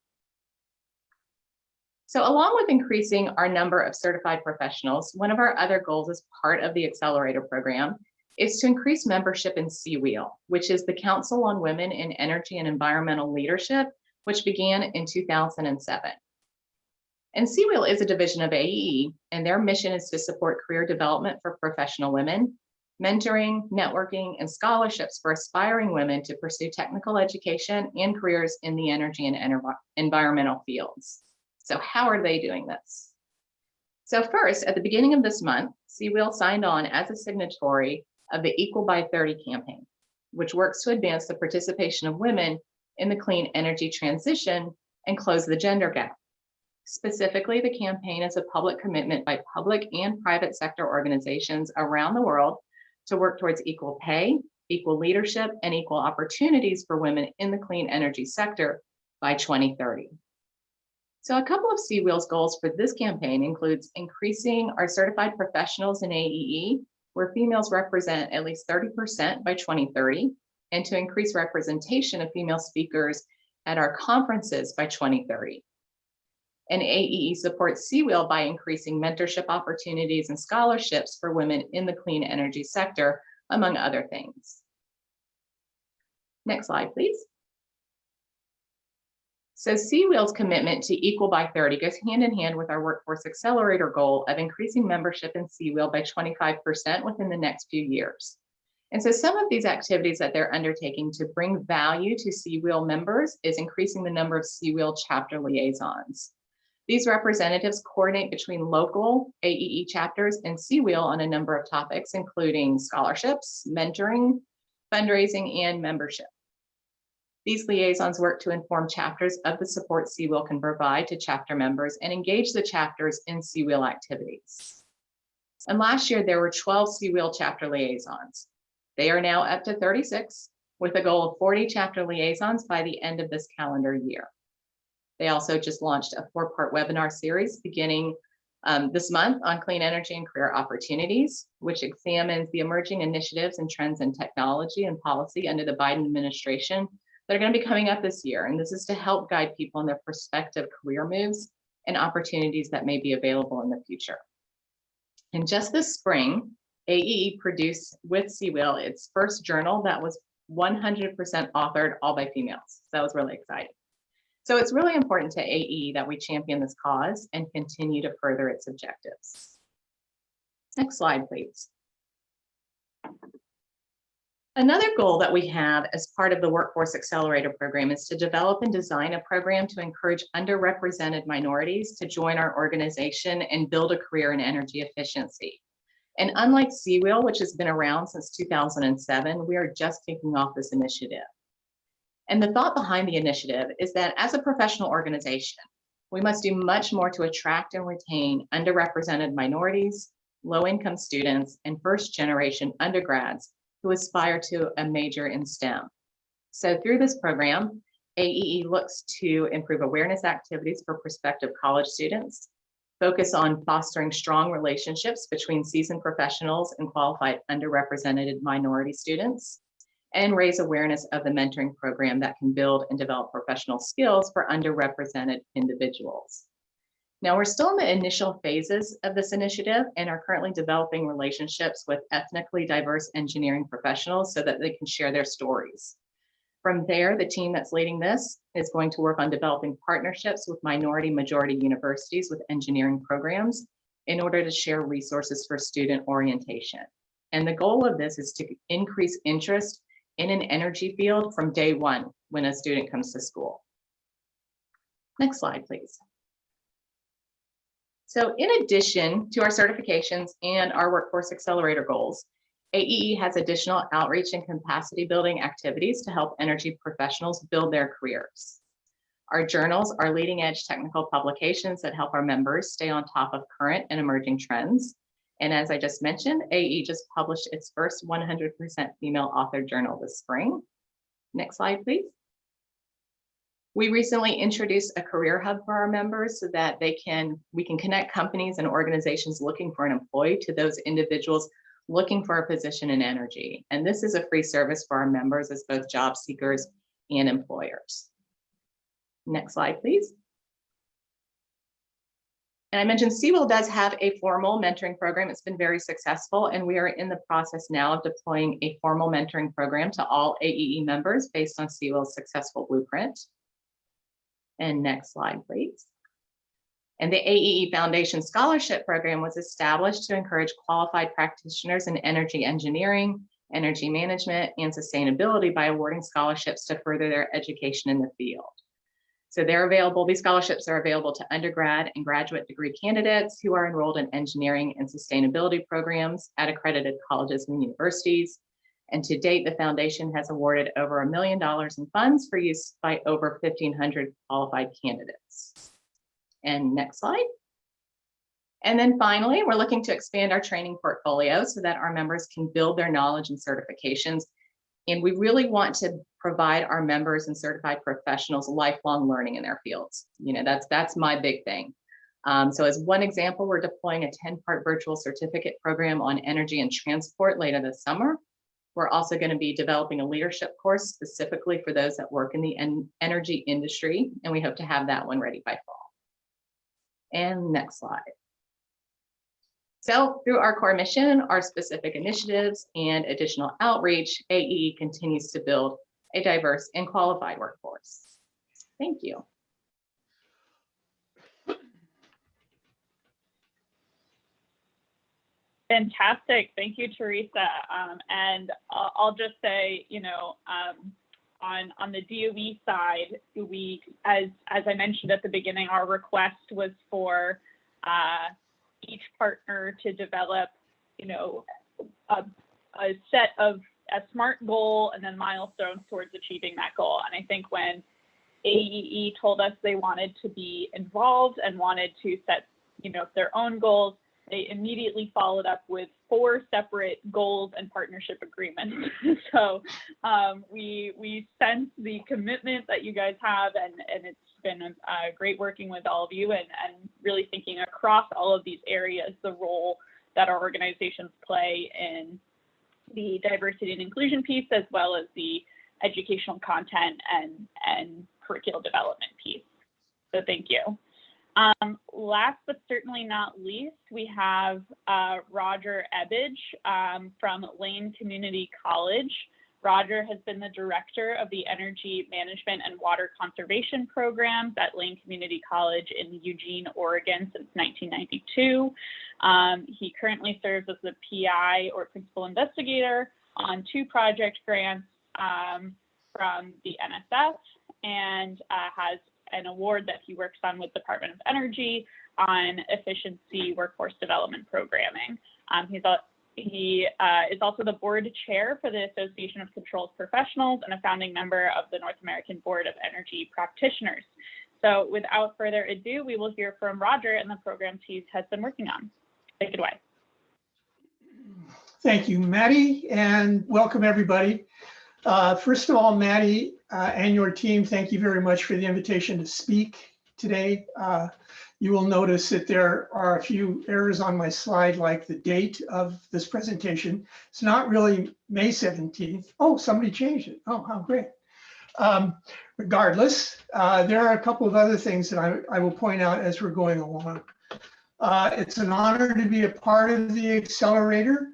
So along with increasing our number of certified professionals, one of our other goals as part of the Accelerator program is to increase membership in CWEL, which is the Council on Women in Energy and Environmental Leadership, which began in 2007. And CWEL is a division of AEE, and their mission is to support career development for professional women, mentoring, networking, and scholarships for aspiring women to pursue technical education and careers in the energy and environmental fields. So how are they doing this? So first, at the beginning of this month, CWEL signed on as a signatory of the Equal by 30 campaign, which works to advance the participation of women in the clean energy transition and close the gender gap. Specifically, the campaign is a public commitment by public and private sector organizations around the world to work towards equal pay, equal leadership, and equal opportunities for women in the clean energy sector by 2030. So a couple of CWEL's goals for this campaign includes increasing our certified professionals in AEE, where females represent at least 30% by 2030, and to increase representation of female speakers at our conferences by 2030. And AEE supports CWEEL by increasing mentorship opportunities and scholarships for women in the clean energy sector, among other things. Next slide, please. So CWEEL's commitment to Equal by 30 goes hand in hand with our Workforce Accelerator goal of increasing membership in CWEEL by 25% within the next few years. And so some of these activities that they're undertaking to bring value to CWEEL members is increasing the number of CWEEL chapter liaisons. These representatives coordinate between local AEE chapters and CWEEL on a number of topics, including scholarships, mentoring, fundraising, and membership. These liaisons work to inform chapters of the support CWEEL can provide to chapter members and engage the chapters in CWEEL activities. And last year, there were 12 CWEEL chapter liaisons. They are now up to 36, with a goal of 40 chapter liaisons by the end of this calendar year. They also just launched a 4-part webinar series beginning this month on clean energy and career opportunities, which examines the emerging initiatives and trends in technology and policy under the Biden administration that are going to be coming up this year. And this is to help guide people in their prospective career moves and opportunities that may be available in the future. And just this spring, AEE produced with CWEEL its first journal that was 100% authored all by females. So that was really exciting. So it's really important to AEE that we champion this cause and continue to further its objectives. Next slide, please. Another goal that we have as part of the Workforce Accelerator program is to develop and design a program to encourage underrepresented minorities to join our organization and build a career in energy efficiency. And unlike CWEEL, which has been around since 2007, we are just kicking off this initiative. And the thought behind the initiative is that as a professional organization, we must do much more to attract and retain underrepresented minorities, low-income students, and first-generation undergrads who aspire to a major in STEM. So through this program, AEE looks to improve awareness activities for prospective college students, focus on fostering strong relationships between seasoned professionals and qualified underrepresented minority students, and raise awareness of the mentoring program that can build and develop professional skills for underrepresented individuals. Now, we're still in the initial phases of this initiative and are currently developing relationships with ethnically diverse engineering professionals so that they can share their stories. From there, the team that's leading this is going to work on developing partnerships with minority-majority universities with engineering programs in order to share resources for student orientation. And the goal of this is to increase interest in an energy field from day one when a student comes to school. Next slide, please. So in addition to our certifications and our Workforce Accelerator goals, AEE has additional outreach and capacity building activities to help energy professionals build their careers. Our journals are leading edge technical publications that help our members stay on top of current and emerging trends. And as I just mentioned, AEE just published its first 100% female authored journal this spring. Next slide, please. We recently introduced a career hub for our members so that we can connect companies and organizations looking for an employee to those individuals looking for a position in energy. And this is a free service for our members as both job seekers and employers. Next slide, please. And I mentioned CWEEL does have a formal mentoring program. It's been very successful, and we are in the process now of deploying a formal mentoring program to all AEE members based on CWEEL's successful blueprint. And next slide, please. And the Aee Foundation Scholarship Program was established to encourage qualified practitioners in energy engineering, energy management, and sustainability by awarding scholarships to further their education in the field. So these scholarships are available to undergrad and graduate degree candidates who are enrolled in engineering and sustainability programs at accredited colleges and universities. And to date, the foundation has awarded over $1 million in funds for use by over 1,500 qualified candidates. And next slide. And then finally, we're looking to expand our training portfolio so that our members can build their knowledge and certifications. And we really want to provide our members and certified professionals lifelong learning in their fields. You know, that's my big thing. So as one example, we're deploying a 10-part virtual certificate program on energy and transport later this summer. We're also going to be developing a leadership course specifically for those that work in the energy industry, and we hope to have that one ready by fall. And next slide. So through our core mission, our specific initiatives, and additional outreach, AE continues to build a diverse and qualified workforce. Thank you. Fantastic. Thank you, Teresa. And I'll just say, on the DOE side, we, as I mentioned at the beginning, our request was for each partner to develop, a set of a SMART goal and then milestones towards achieving that goal. And I think when AEE told us they wanted to be involved and wanted to set, their own goals, they immediately followed up with 4 separate goals and partnership agreements. So we sense the commitment that you guys have, and it's been great working with all of you and really thinking across all of these areas, the role that our organizations play in the diversity and inclusion piece, as well as the educational content and curriculum development piece. So thank you. Last but certainly not least, we have Roger Ebbage from Lane Community College. Roger has been the director of the Energy Management and Water Conservation programs at Lane Community College in Eugene, Oregon since 1992. He currently serves as the PI, or Principal Investigator, on 2 project grants from the NSF, and has an award that he works on with Department of Energy on efficiency workforce development programming. He is also the board chair for the Association of Controls Professionals and a founding member of the North American Board of Energy Practitioners. So without further ado, we will hear from Roger and the programs he has been working on. Take it away. Thank you, Maddie, and welcome everybody. First of all, Maddie and your team, thank you very much for the invitation to speak today. You will notice that there are a few errors on my slide, like the date of this presentation. It's not really May 17th. Oh, somebody changed it. Oh, how great. Regardless, there are a couple of other things that I will point out as we're going along. It's an honor to be a part of the Accelerator.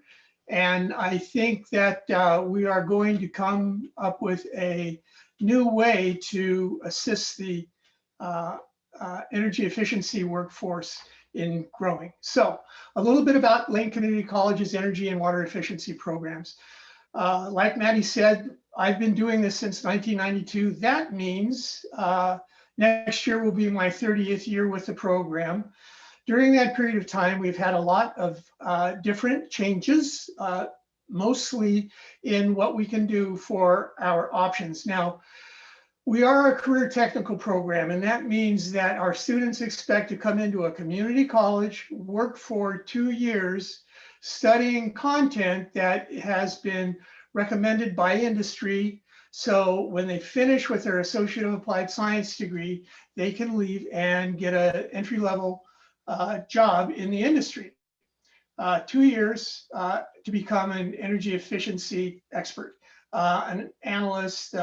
And I think that we are going to come up with a new way to assist the energy efficiency workforce in growing. So a little bit about Lane Community College's energy and water efficiency programs. Like Maddie said, I've been doing this since 1992. That means next year will be my 30th year with the program. During that period of time, we've had a lot of different changes, mostly in what we can do for our options. Now, we are a career technical program, and that means that our students expect to come into a community college, work for 2 years, studying content that has been recommended by industry. So when they finish with their Associate of Applied Science degree, they can leave and get an entry-level job in the industry. 2 years to become an energy efficiency expert, an analyst,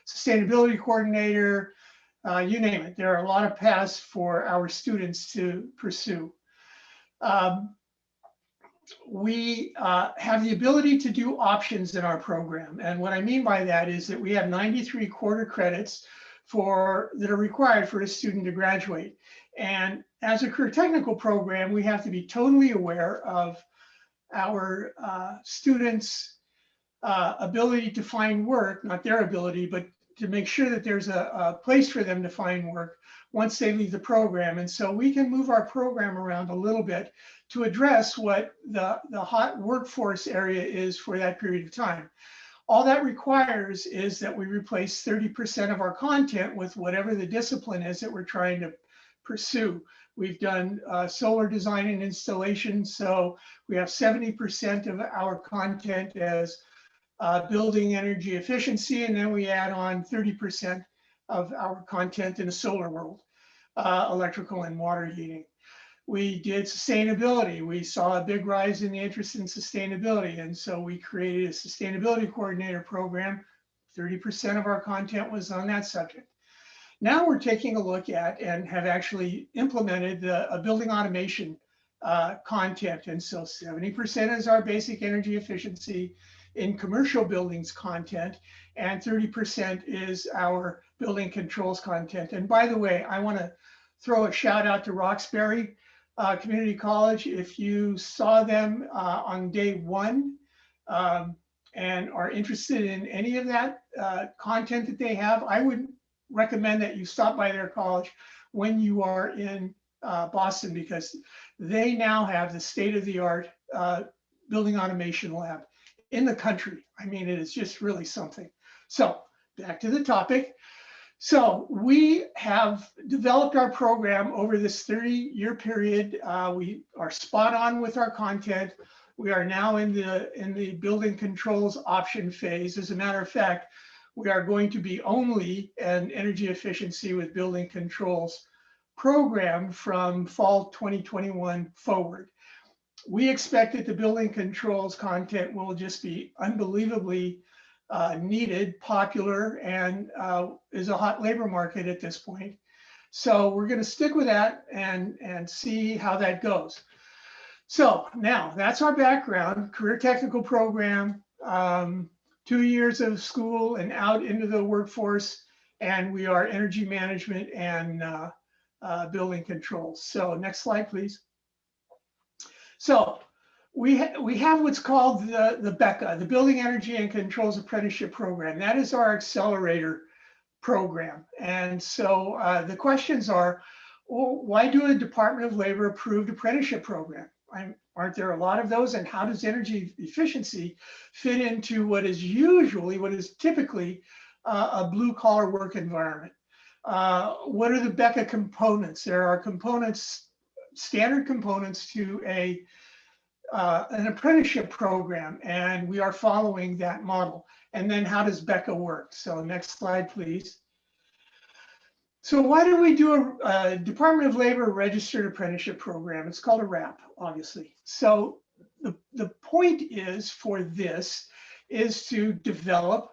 sustainability coordinator, you name it. There are a lot of paths for our students to pursue. We have the ability to do options in our program. And what I mean by that is that we have 93 quarter credits that are required for a student to graduate. And as a career technical program, we have to be totally aware of our students' ability to find work, not their ability, but to make sure that there's a place for them to find work once they leave the program. And so we can move our program around a little bit to address what the hot workforce area is for that period of time. All that requires is that we replace 30% of our content with whatever the discipline is that we're trying to pursue. We've done solar design and installation, so we have 70% of our content as building energy efficiency, and then we add on 30% of our content in the solar world, electrical and water heating. We did sustainability. We saw a big rise in the interest in sustainability, and so we created a sustainability coordinator program. 30% of our content was on that subject. Now we're taking a look at and have actually implemented a building automation content. And so 70% is our basic energy efficiency in commercial buildings content, and 30% is our building controls content. And by the way, I want to throw a shout out to Roxbury Community College. If you saw them on day one and are interested in any of that content that they have, I would recommend that you stop by their college when you are in Boston, because they now have the state-of-the-art building automation lab in the country. I mean, it is just really something. So back to the topic. So we have developed our program over this 30-year period. We are spot on with our content. We are now in the building controls option phase. As a matter of fact, we are going to be only an energy efficiency with building controls program from fall 2021 forward. We expect that the building controls content will just be unbelievably needed, popular, and is a hot labor market at this point. So we're going to stick with that and see how that goes. So now that's our background, career technical program, 2 years of school and out into the workforce, and we are energy management and building controls. So next slide, please. So we have what's called the BECA, the Building Energy and Controls Apprenticeship Program. That is our accelerator program. And so the questions are, well, why do a Department of Labor approved apprenticeship program? Aren't there a lot of those? And how does energy efficiency fit into what is typically a blue collar work environment? What are the BECA components? There are components, standard components to an apprenticeship program, and we are following that model. And then how does BECA work? So next slide, please. So why do we do a Department of Labor registered apprenticeship program? It's called a RAP, obviously. So the point is for this is to develop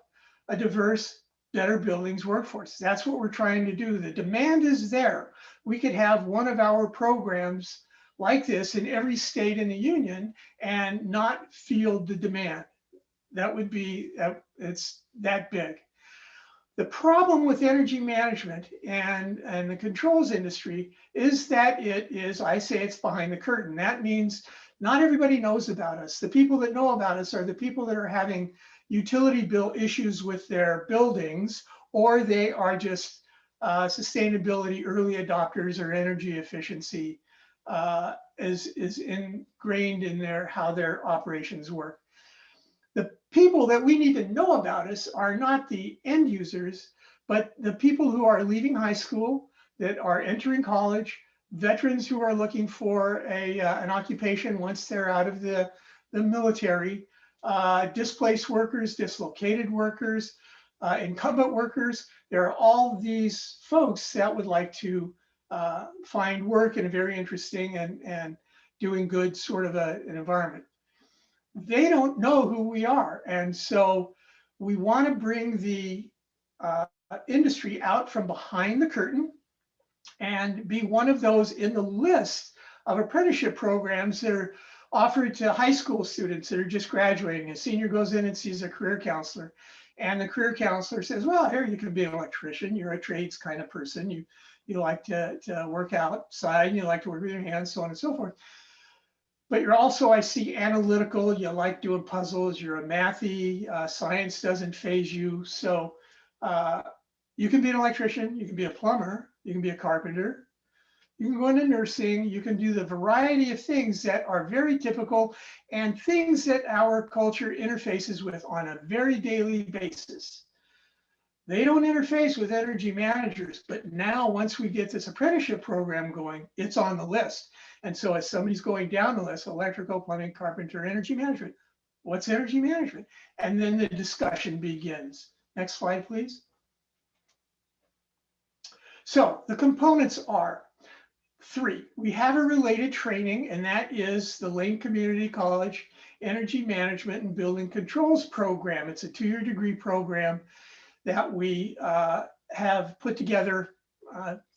a diverse, better buildings workforce. That's what we're trying to do. The demand is there. We could have one of our programs like this in every state in the union and not field the demand. That would be, it's that big. The problem with energy management and the controls industry is that it is, I say it's behind the curtain. That means not everybody knows about us. The people that know about us are the people that are having utility bill issues with their buildings, or they are just sustainability early adopters, or energy efficiency is ingrained in how their operations work. The people that we need to know about us are not the end users, but the people who are leaving high school, that are entering college, veterans who are looking for an occupation once they're out of the military, displaced workers, dislocated workers, incumbent workers. There are all these folks that would like to find work in a very interesting and doing good sort of an environment. They don't know who we are. And so we want to bring the industry out from behind the curtain and be one of those in the list of apprenticeship programs that are offered to high school students that are just graduating. A senior goes in and sees a career counselor, and the career counselor says, well, here, you can be an electrician. You're a trades kind of person. You like to work outside, and you like to work with your hands, so on and so forth. But you're also, I see, analytical. You like doing puzzles. You're a mathy. Science doesn't faze you. So you can be an electrician. You can be a plumber. You can be a carpenter. You can go into nursing. You can do the variety of things that are very typical and things that our culture interfaces with on a very daily basis. They don't interface with energy managers, but now once we get this apprenticeship program going, it's on the list. And so as somebody's going down the list, electrical, plumbing, carpenter, energy management, what's energy management? And then the discussion begins. Next slide, please. So the components are 3. We have a related training, and that is the Lane Community College Energy Management and Building Controls program. It's a 2-year degree program that we have put together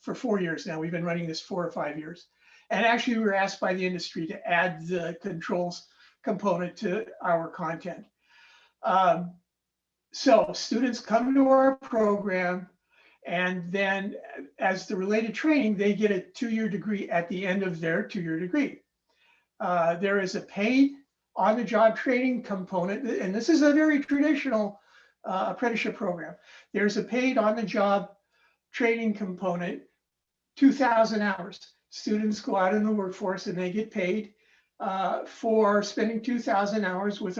for 4 years now. We've been running this 4 or 5 years. And actually we were asked by the industry to add the controls component to our content. So students come to our program, and then as the related training, they get a 2-year degree at the end of their 2-year degree. There is a paid on-the-job training component, and this is a very traditional apprenticeship program. There's a paid on-the-job training component, 2,000 hours. Students go out in the workforce and they get paid for spending 2,000 hours with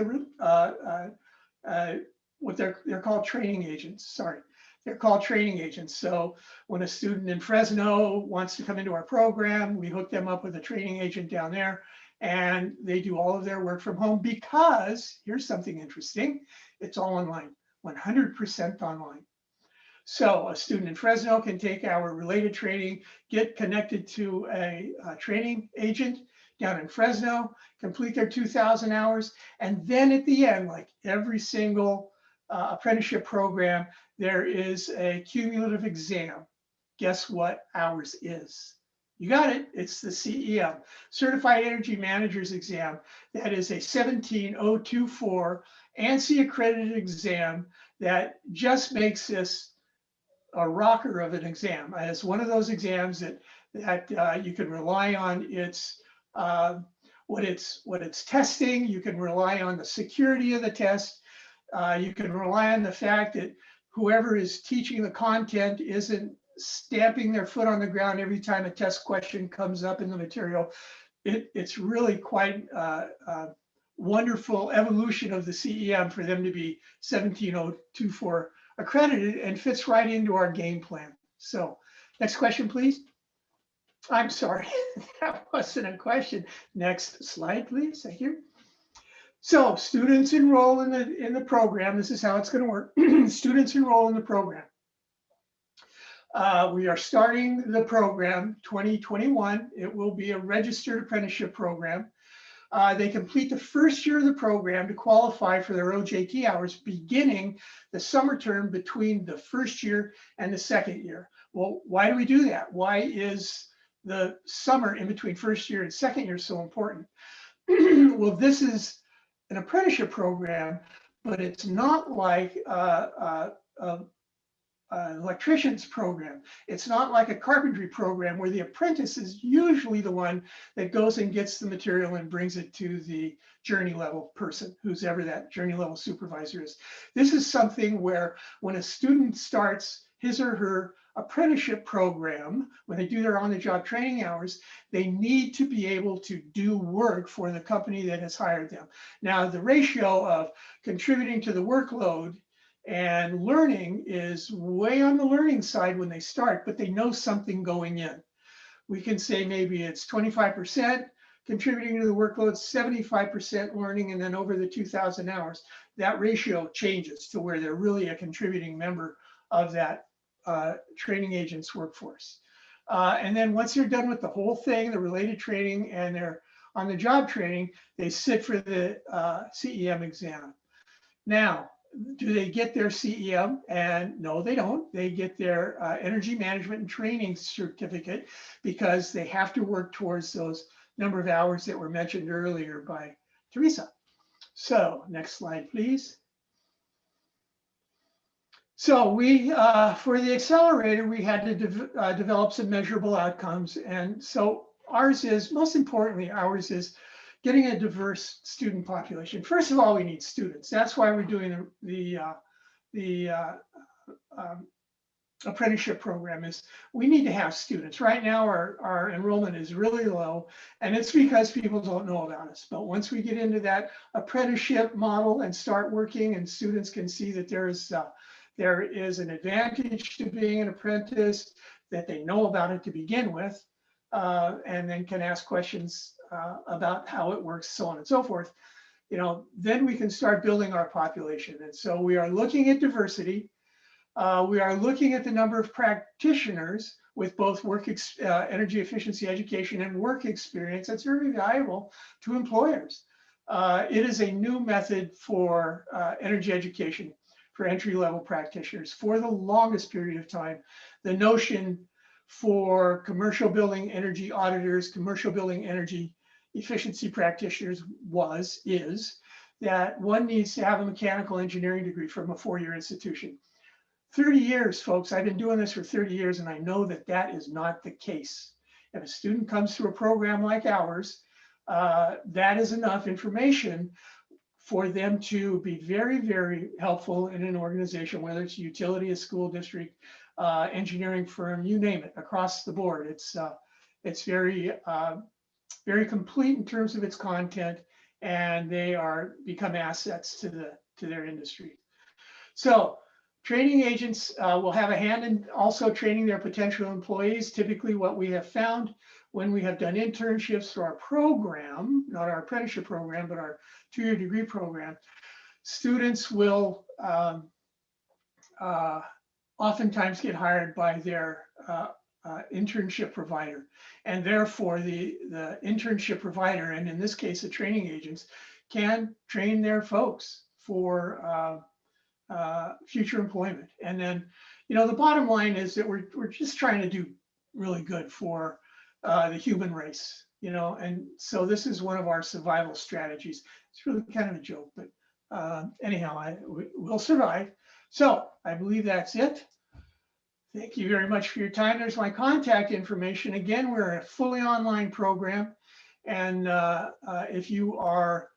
what they're called training agents. Sorry, they're called training agents. So when a student in Fresno wants to come into our program, we hook them up with a training agent down there, and they do all of their work from home because here's something interesting. It's all online, 100% online. So a student in Fresno can take our related training, get connected to a training agent down in Fresno, complete their 2,000 hours, and then at the end, like every single apprenticeship program, there is a cumulative exam. Guess what ours is? You got it, it's the CEM, Certified Energy Managers Exam. That is a 17024 ANSI accredited exam that just makes this a rocker of an exam. It's one of those exams that you can rely on its what it's testing. You can rely on the security of the test. You can rely on the fact that whoever is teaching the content isn't stamping their foot on the ground every time a test question comes up in the material. It's really quite a wonderful evolution of the CEM for them to be 17024 accredited, and fits right into our game plan. So next question, please. I'm sorry, that wasn't a question. Next slide, please. Thank you. So students enroll in the program. This is how it's going to work. Students enroll in the program. We are starting the program 2021. It will be a registered apprenticeship program. They complete the first year of the program to qualify for their OJT hours, beginning the summer term between the first year and the second year. Well, why do we do that? Why is the summer in between first year and second year so important? Well, this is an apprenticeship program, but it's not like an electrician's program. It's not like a carpentry program where the apprentice is usually the one that goes and gets the material and brings it to the journey level person, who's ever that journey level supervisor is. This is something where when a student starts his or her apprenticeship program, when they do their on-the-job training hours, they need to be able to do work for the company that has hired them. Now, the ratio of contributing to the workload and learning is way on the learning side when they start, but they know something going in. We can say maybe it's 25% contributing to the workload, 75% learning, and then over the 2,000 hours, that ratio changes to where they're really a contributing member of that training agent's workforce. And then once they're done with the whole thing, the related training and their on-the-job training, they sit for the CEM exam. Now, do they get their CEM? And no, they don't. They get their energy management and training certificate because they have to work towards those number of hours that were mentioned earlier by Teresa. So next slide, please. So we, for the accelerator, we had to develop some measurable outcomes. And so ours is, most importantly, ours is getting a diverse student population. First of all, we need students. That's why we're doing the apprenticeship program, is we need to have students. Right now, our enrollment is really low, and it's because people don't know about us. But once we get into that apprenticeship model and start working, and students can see that there is an advantage to being an apprentice, that they know about it to begin with, and then can ask questions about how it works, so on and so forth, then we can start building our population. And so we are looking at diversity. We are looking at the number of practitioners with both energy efficiency education and work experience. That's very valuable to employers. It is a new method for energy education for entry-level practitioners. For the longest period of time, the notion for commercial building energy auditors, commercial building energy efficiency practitioners is that one needs to have a mechanical engineering degree from a four-year institution. 30 years, folks, I've been doing this for 30 years, and I know that that is not the case. If a student comes through a program like ours, that is enough information for them to be very, very helpful in an organization, whether it's a utility, a school district, engineering firm, you name it, across the board. It's very, very complete in terms of its content, and they become assets to their industry. So training agents will have a hand in also training their potential employees. Typically what we have found when we have done internships through our program, not our apprenticeship program, but our two-year degree program, students will oftentimes get hired by their internship provider. And therefore the internship provider, and in this case, the training agents, can train their folks for future employment. And then, the bottom line is that we're just trying to do really good for the human race, and so this is one of our survival strategies. It's really kind of a joke, but anyhow, we'll survive. So I believe that's it. Thank you very much for your time. There's my contact information. Again, we're a fully online program. And if you are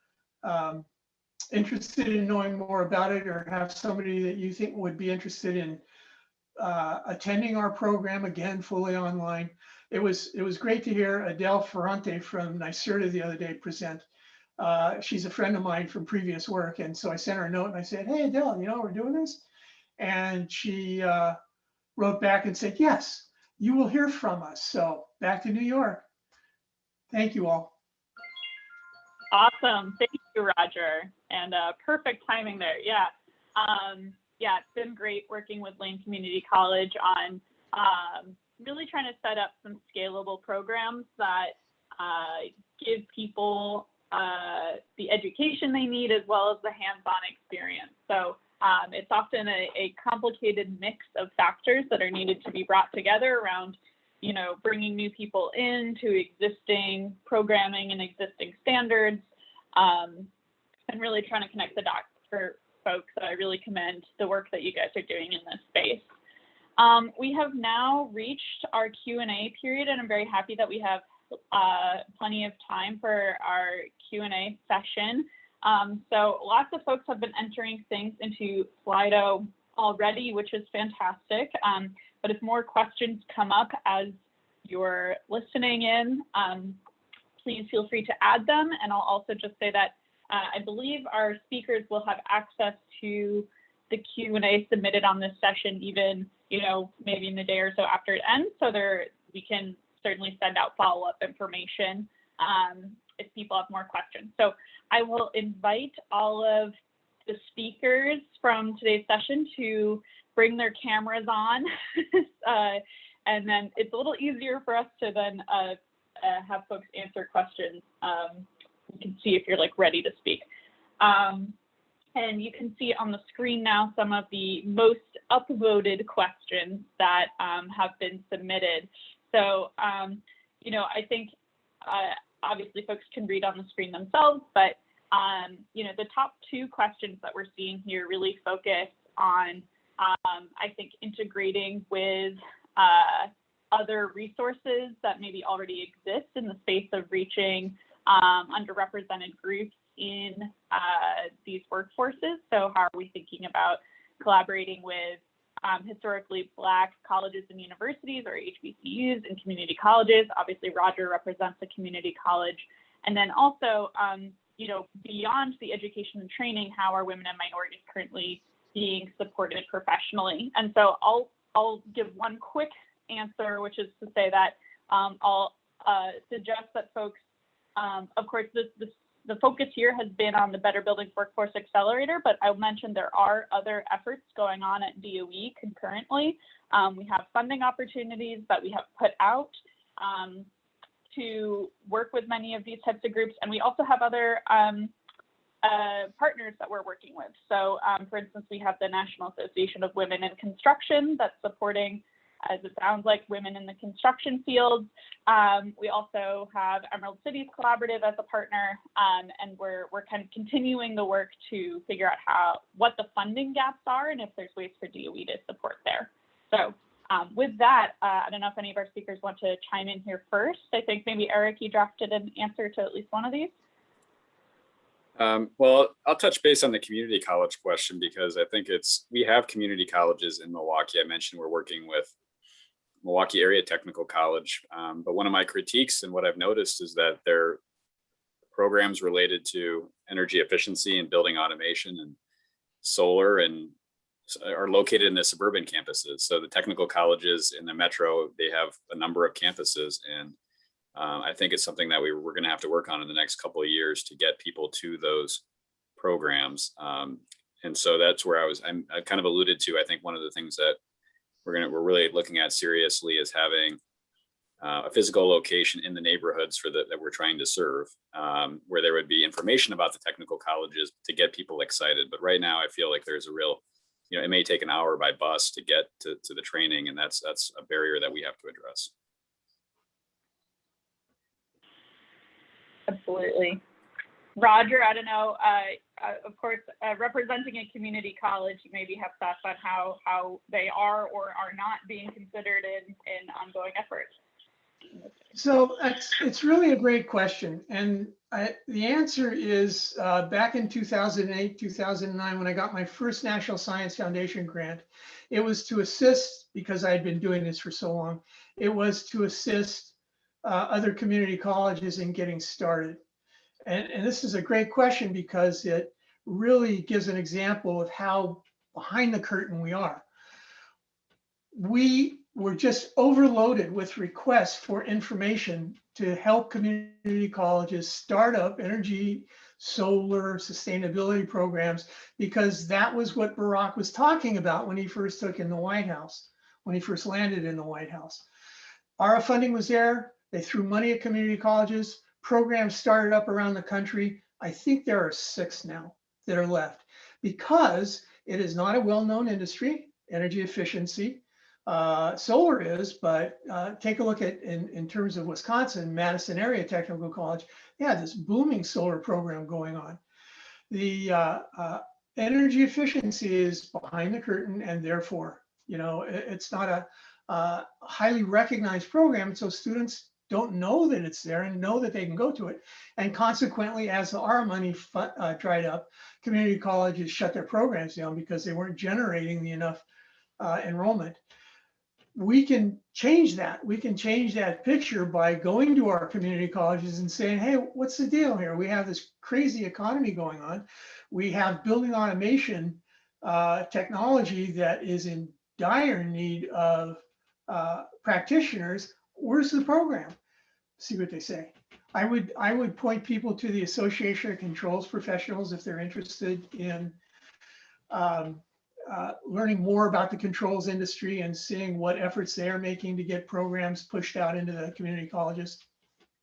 interested in knowing more about it, or have somebody that you think would be interested in attending our program, again, fully online. It was great to hear Adele Ferrante from NYSERDA the other day present. She's a friend of mine from previous work. And so I sent her a note and I said, hey, Adele, we're doing this. And she wrote back and said, yes, you will hear from us. So back to New York. Thank you all. Awesome. Thank you, Roger. And perfect timing there. Yeah. Yeah, it's been great working with Lane Community College on really trying to set up some scalable programs that give people the education they need as well as the hands-on experience. So it's often a complicated mix of factors that are needed to be brought together around, bringing new people into existing programming and existing standards, and really trying to connect the dots for folks. So I really commend the work that you guys are doing in this space. We have now reached our Q&A period, and I'm very happy that we have plenty of time for our Q&A session. So lots of folks have been entering things into Slido already, which is fantastic. But if more questions come up as you're listening in, please feel free to add them. And I'll also just say that I believe our speakers will have access to the Q&A submitted on this session, even, maybe in the day or so after it ends. So we can certainly send out follow-up information if people have more questions. So I will invite all of the speakers from today's session to bring their cameras on. And then it's a little easier for us to then have folks answer questions. You can see if you're ready to speak. And you can see on the screen now some of the most upvoted questions that have been submitted. So, I think obviously folks can read on the screen themselves, but, the top two questions that we're seeing here really focus on, I think, integrating with other resources that maybe already exist in the space of reaching underrepresented groups in these workforces. So how are we thinking about collaborating with historically Black colleges and universities, or HBCUs, and community colleges? Obviously, Roger represents a community college. And then also, beyond the education and training, how are women and minorities currently being supported professionally? And so I'll give one quick answer, which is to say that I'll suggest that folks, of course, the focus here has been on the Better Buildings Workforce Accelerator, but I'll mention there are other efforts going on at DOE concurrently. We have funding opportunities that we have put out to work with many of these types of groups. And we also have other partners that we're working with. So for instance, we have the National Association of Women in Construction that's supporting, as it sounds like, women in the construction field. We also have Emerald Cities Collaborative as a partner, and we're kind of continuing the work to figure out what the funding gaps are and if there's ways for DOE to support there. So with that, I don't know if any of our speakers want to chime in here first. I think maybe Erick, you drafted an answer to at least one of these. Well, I'll touch base on the community college question because I think we have community colleges in Milwaukee. I mentioned we're working with Milwaukee Area Technical College, but one of my critiques and what I've noticed is that their programs related to energy efficiency and building automation and solar and are located in the suburban campuses. So the technical colleges in the metro, they have a number of campuses, and I think it's something that we're going to have to work on in the next couple of years to get people to those programs. And so that's where I kind of alluded to. I think one of the things that we're really looking at seriously is having a physical location in the neighborhoods that we're trying to serve, where there would be information about the technical colleges to get people excited. But right now, I feel like there's a real, it may take an hour by bus to get to the training, and that's a barrier that we have to address. Absolutely. Roger, I don't know, of course, representing a community college, you maybe have thoughts on how they are or are not being considered in ongoing efforts. So it's really a great question. And the answer is back in 2008, 2009, when I got my first National Science Foundation grant, it was to assist, because I had been doing this for so long, it was to assist other community colleges in getting started. And this is a great question because it really gives an example of how behind the curtain we are. We were just overloaded with requests for information to help community colleges start up energy, solar, sustainability programs, because that was what Barack was talking about when he first took in the White House, when he first landed in the White House. ARA funding was there. They threw money at community colleges. Programs started up around the country. I think there are 6 now that are left because it is not a well-known industry, energy efficiency. Solar is, but take a look at, in terms of Wisconsin, Madison Area Technical College, they have this booming solar program going on. The energy efficiency is behind the curtain, and therefore, it's not a highly recognized program, so students don't know that it's there and know that they can go to it. And consequently, as our money dried up, community colleges shut their programs down because they weren't generating the enough enrollment. We can change that. We can change that picture by going to our community colleges and saying, hey, what's the deal here? We have this crazy economy going on. We have building automation technology that is in dire need of practitioners. Where's the program? See what they say. I would point people to the Association of Controls Professionals if they're interested in learning more about the controls industry and seeing what efforts they are making to get programs pushed out into the community colleges.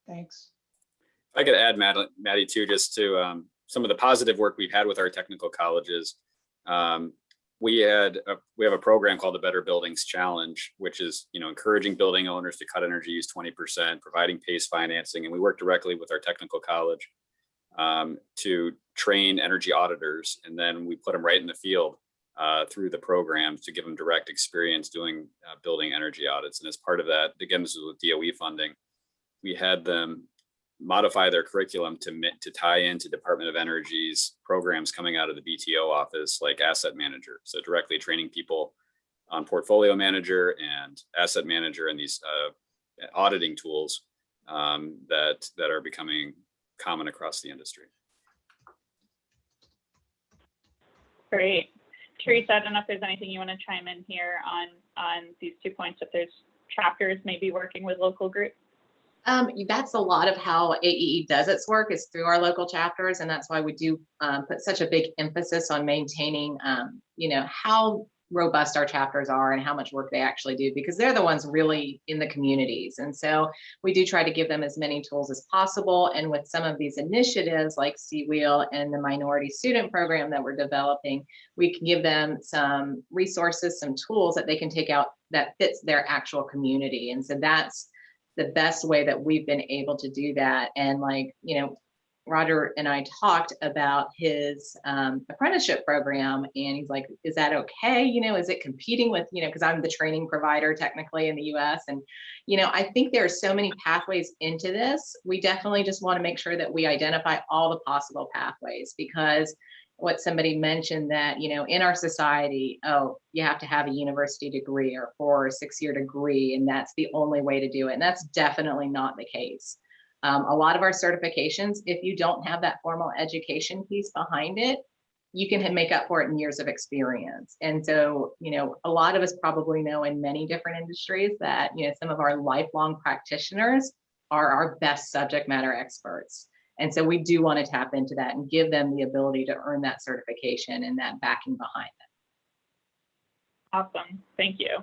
Thanks. If I could add, Maddie, too, just to some of the positive work we've had with our technical colleges. We have a program called the Better Buildings Challenge, which is encouraging building owners to cut energy use 20%, providing PACE financing, and we work directly with our technical college to train energy auditors, and then we put them right in the field through the programs to give them direct experience doing building energy audits. And as part of that, again, this is with DOE funding, we had them modify their curriculum to tie into Department of Energy's programs coming out of the BTO office, like asset manager. So directly training people on portfolio manager and asset manager and these auditing tools that are becoming common across the industry. Great. Teresa, I don't know if there's anything you want to chime in here on these 2 points, if there's chapters maybe working with local groups. That's a lot of how AEE does its work, is through our local chapters, and that's why we do put such a big emphasis on maintaining, how robust our chapters are and how much work they actually do, because they're the ones really in the communities. And so we do try to give them as many tools as possible. And with some of these initiatives like C-Wheel and the minority student program that we're developing, we can give them some resources, some tools that they can take out that fits their actual community. And so that's the best way that we've been able to do that. And like, you know, Roger and I talked about his apprenticeship program, and he's like, is that okay? You know, is it competing with, you know, because I'm the training provider technically in the US. And, you know, I think there are so many pathways into this. We definitely just want to make sure that we identify all the possible pathways, because what somebody mentioned that, you know, in our society, oh, you have to have a university degree or 4 or 6 year degree, and that's the only way to do it. And that's definitely not the case. A lot of our certifications, if you don't have that formal education piece behind it, you can make up for it in years of experience. And so, you know, a lot of us probably know in many different industries that, you know, some of our lifelong practitioners are our best subject matter experts. And so we do want to tap into that and give them the ability to earn that certification and that backing behind it. Awesome, thank you.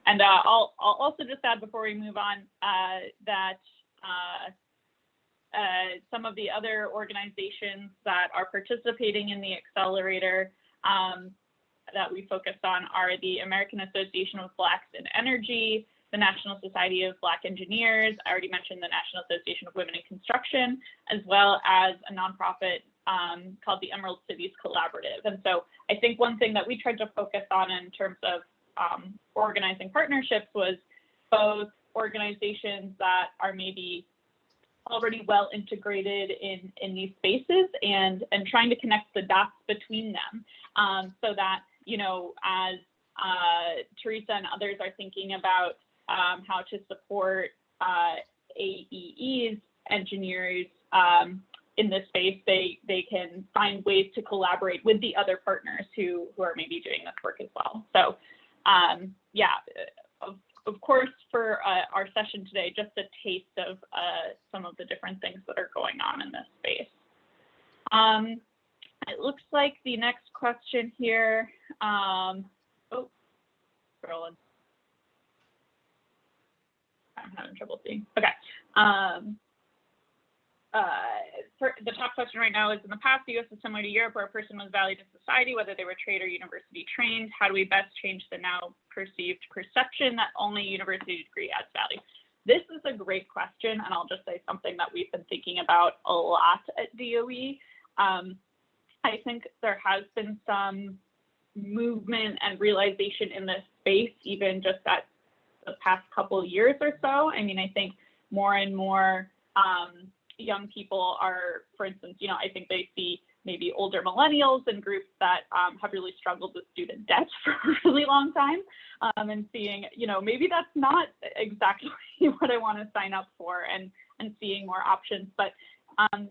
And I'll also just add before we move on that some of the other organizations that are participating in the Accelerator that we focused on are the American Association of Blacks in Energy, the National Society of Black Engineers, I already mentioned the National Association of Women in Construction, as well as a nonprofit called the Emerald Cities Collaborative. And so I think one thing that we tried to focus on in terms of organizing partnerships was both organizations that are maybe already well integrated in these spaces and trying to connect the dots between them so that, you know, as Teresa and others are thinking about how to support AEE's engineers in this space, they can find ways to collaborate with the other partners who are maybe doing this work as well. So yeah, of course, for our session today, just a taste of some of the different things that are going on in this space. It looks like the next question here, oh, scrolling. I'm having trouble seeing. Okay. The top question right now is, in the past, the US is similar to Europe, where a person was valued in society, whether they were trade or university trained. How do we best change the now perceived perception that only university degree adds value? This is a great question, and I'll just say something that we've been thinking about a lot at DOE. I think there has been some movement and realization in this space, even just at the past couple of years or so. I mean, I think more and more young people are, for instance, you know, I think they see maybe older millennials and groups that have really struggled with student debt for a really long time, and seeing, you know, maybe that's not exactly what I want to sign up for, and seeing more options. But,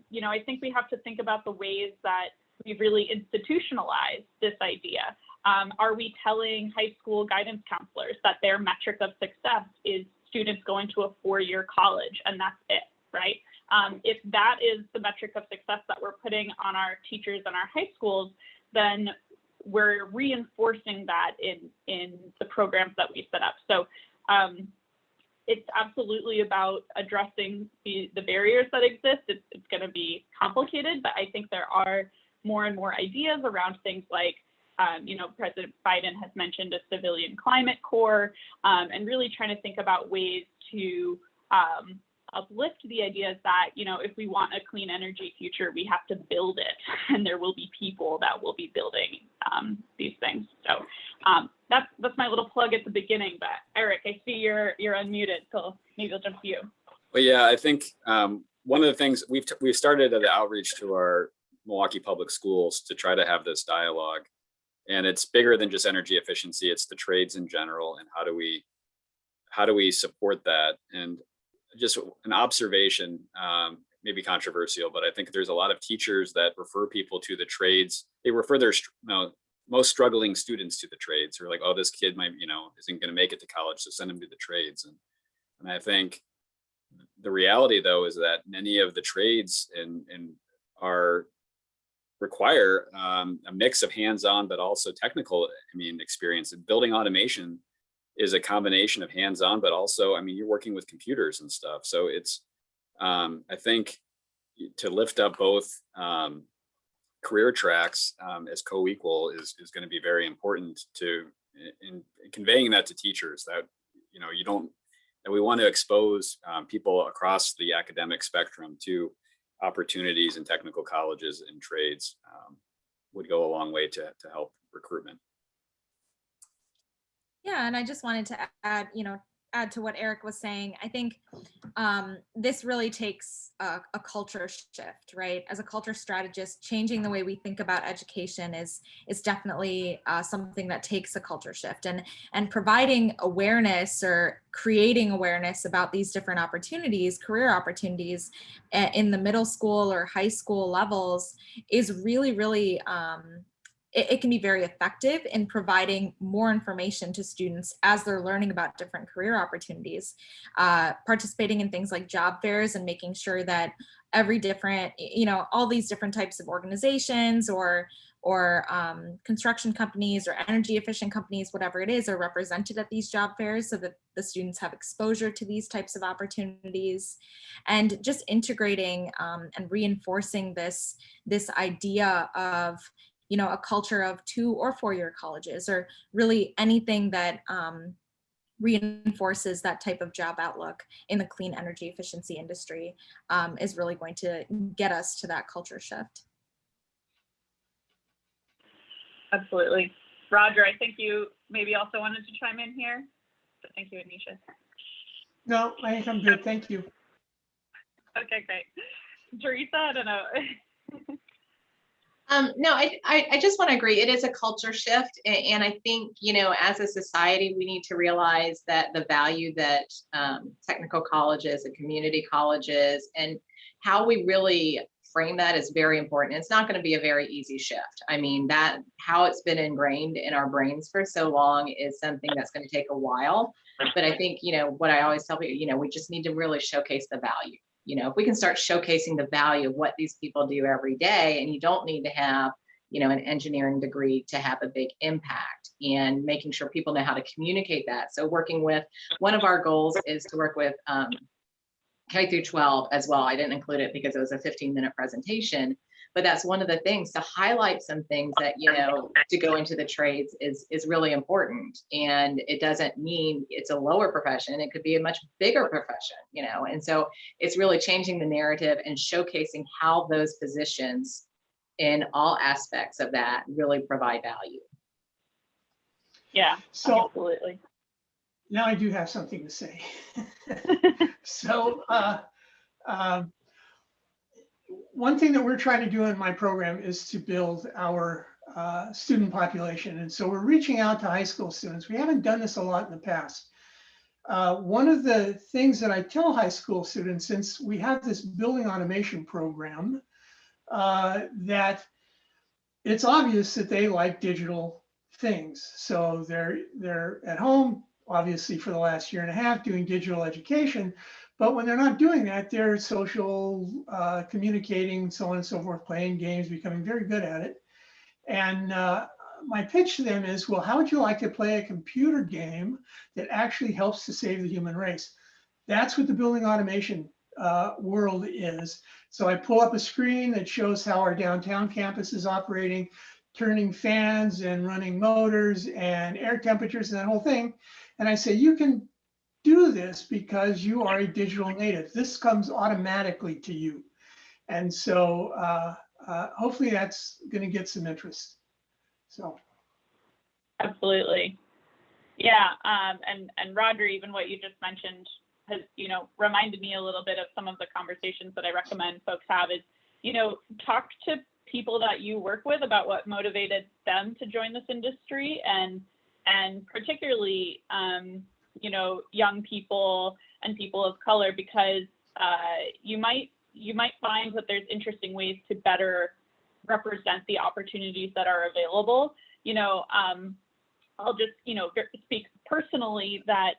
you know, I think we have to think about the ways that we've really institutionalized this idea. Are we telling high school guidance counselors that their metric of success is students going to a 4-year college and that's it, right? If that is the metric of success that we're putting on our teachers and our high schools, then we're reinforcing that in the programs that we set up. So it's absolutely about addressing the barriers that exist. It's going to be complicated, but I think there are more and more ideas around things like, you know, President Biden has mentioned a civilian climate corps, and really trying to think about ways to uplift the ideas that, you know, if we want a clean energy future, we have to build it, and there will be people that will be building these things. So that's my little plug at the beginning. But Erick, I see you're unmuted, so maybe I'll jump to you. Well, yeah, I think one of the things we've started an outreach to our Milwaukee public schools to try to have this dialogue, and it's bigger than just energy efficiency. It's the trades in general, and how do we support that? And just an observation, maybe controversial, but I think there's a lot of teachers that refer people to the trades. They refer their most struggling students to the trades. They're like, oh, this kid might, you know, isn't going to make it to college, so send them to the trades. And I think the reality, though, is that many of the trades are require a mix of hands-on, but also technical, experience. And building automation is a combination of hands-on, but also, you're working with computers and stuff. So it's, I think, to lift up both career tracks as co-equal is going to be very important in conveying that to teachers, that that we want to expose people across the academic spectrum to opportunities in technical colleges and trades. Would go a long way to help recruitment. Yeah, and I just wanted to add to what Erick was saying. I think this really takes a culture shift, right? As a culture strategist, changing the way we think about education is definitely something that takes a culture shift, and providing awareness or creating awareness about these different opportunities, career opportunities in the middle school or high school levels is really it can be very effective in providing more information to students as they're learning about different career opportunities, participating in things like job fairs and making sure that every different, all these different types of organizations or construction companies or energy efficient companies, whatever it is, are represented at these job fairs so that the students have exposure to these types of opportunities, and just integrating and reinforcing this idea of a culture of 2 or 4 year colleges, or really anything that reinforces that type of job outlook in the clean energy efficiency industry is really going to get us to that culture shift. Absolutely. Roger, I think you maybe also wanted to chime in here. So thank you, Anisha. No, I think I'm good. Thank you. Okay, great. Teresa, I don't know. No, I just want to agree. It is a culture shift. And I think, as a society, we need to realize that the value that technical colleges and community colleges and how we really frame that is very important. It's not going to be a very easy shift. That how it's been ingrained in our brains for so long is something that's going to take a while. But I think, what I always tell people, we just need to really showcase the value. If we can start showcasing the value of what these people do every day, and you don't need to have, an engineering degree to have a big impact, and making sure people know how to communicate that. So working with, one of our goals is to work with K through 12 as well. I didn't include it because it was a 15-minute presentation, but that's one of the things, to highlight some things that, to go into the trades is really important. And it doesn't mean it's a lower profession. It could be a much bigger profession, and so it's really changing the narrative and showcasing how those positions in all aspects of that really provide value. Yeah, So absolutely. now I do have something to say. So one thing that we're trying to do in my program is to build our student population. And so we're reaching out to high school students. We haven't done this a lot in the past. One of the things that I tell high school students, since we have this building automation program, that it's obvious that they like digital things. So they're at home, obviously, for the last 1.5 years doing digital education. But when they're not doing that, they're social, communicating, so on and so forth, playing games, becoming very good at it. And my pitch to them is, well, how would you like to play a computer game that actually helps to save the human race? That's what the building automation world is. So I pull up a screen that shows how our downtown campus is operating, turning fans and running motors and air temperatures and that whole thing. And I say, you can do this because you are a digital native. This comes automatically to you. And so hopefully that's going to get some interest. So. Absolutely. Yeah. And Roger, even what you just mentioned has, reminded me a little bit of some of the conversations that I recommend folks have is, talk to people that you work with about what motivated them to join this industry, and particularly, young people and people of color, because you might find that there's interesting ways to better represent the opportunities that are available. I'll just, speak personally that,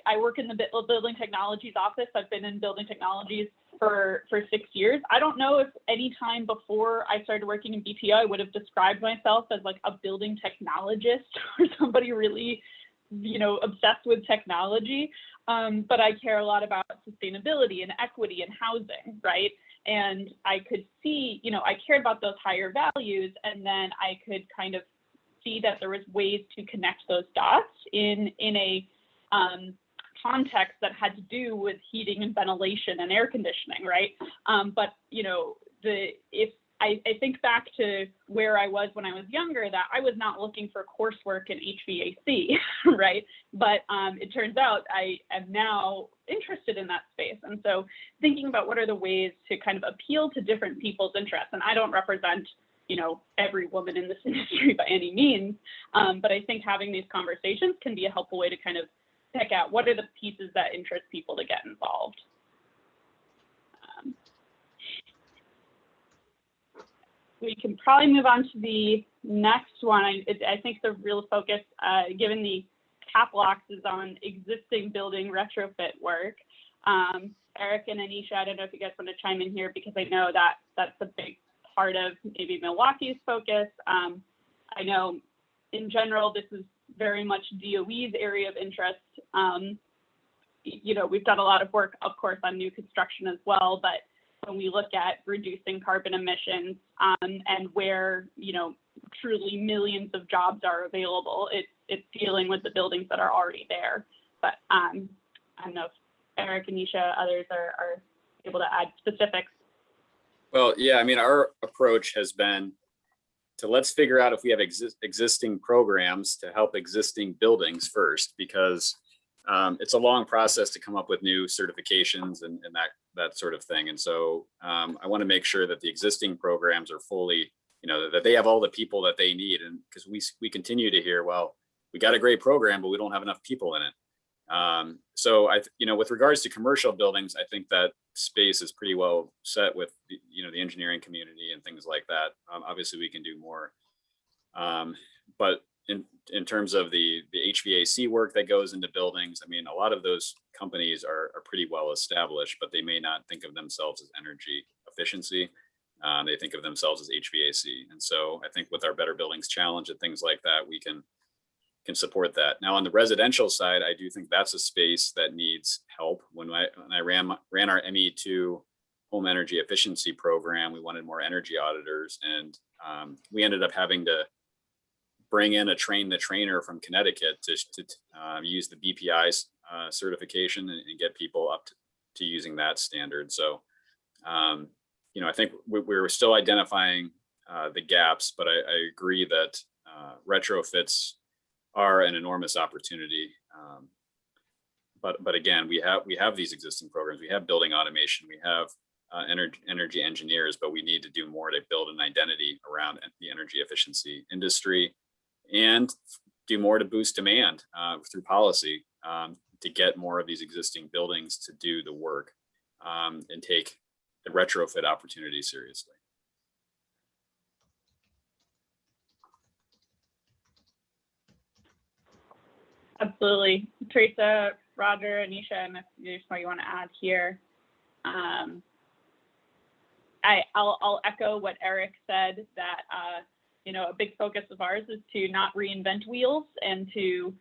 I work in the building technologies office. I've been in building technologies for 6 years. I don't know if any time before I started working in BPO, I would have described myself as like a building technologist or somebody really, obsessed with technology. But I care a lot about sustainability and equity and housing, right? And I could see, I cared about those higher values, and then I could kind of see that there was ways to connect those dots in a context that had to do with heating and ventilation and air conditioning, right? But if I think back to where I was when I was younger, that I was not looking for coursework in HVAC, right? But it turns out I am now interested in that space. And so thinking about what are the ways to kind of appeal to different people's interests. And I don't represent, every woman in this industry by any means, but I think having these conversations can be a helpful way to kind of pick out what are the pieces that interest people to get involved. We can probably move on to the next one. I think the real focus, given the cap locks, is on existing building retrofit work. Erick and Anisha, I don't know if you guys want to chime in here, because I know that that's a big part of maybe Milwaukee's focus. I know in general, this is very much DOE's area of interest. We've done a lot of work, of course, on new construction as well, but when we look at reducing carbon emissions and where, truly millions of jobs are available, it's dealing with the buildings that are already there. But I don't know if Erick, Anisha, others are able to add specifics. Well, yeah, I mean, our approach has been to let's figure out if we have existing programs to help existing buildings first, because it's a long process to come up with new certifications and that sort of thing. And so I want to make sure that the existing programs are fully, that they have all the people that they need. And because we continue to hear, well, we got a great program, but we don't have enough people in it. So with regards to commercial buildings, I think that space is pretty well set with the engineering community and things like that. Obviously we can do more. But in terms of the HVAC work that goes into buildings, I mean, a lot of those companies are pretty well established, but they may not think of themselves as energy efficiency. They think of themselves as HVAC. And so I think with our Better Buildings Challenge and things like that, we can support that. Now on the residential side, I do think that's a space that needs help. When I ran our ME2 home energy efficiency program, we wanted more energy auditors, and we ended up having to bring in a train the trainer from Connecticut to use the BPI certification and get people up to using that standard. So, I think we're still identifying the gaps, but I agree that retrofits are an enormous opportunity. But again, we have these existing programs. We have building automation. We have energy engineers, but we need to do more to build an identity around the energy efficiency industry, and do more to boost demand through policy to get more of these existing buildings to do the work and take the retrofit opportunity seriously. Absolutely. Teresa, Roger, Anisha, and if there's more you want to add here. I'll echo what Erick said, that a big focus of ours is to not reinvent wheels, and to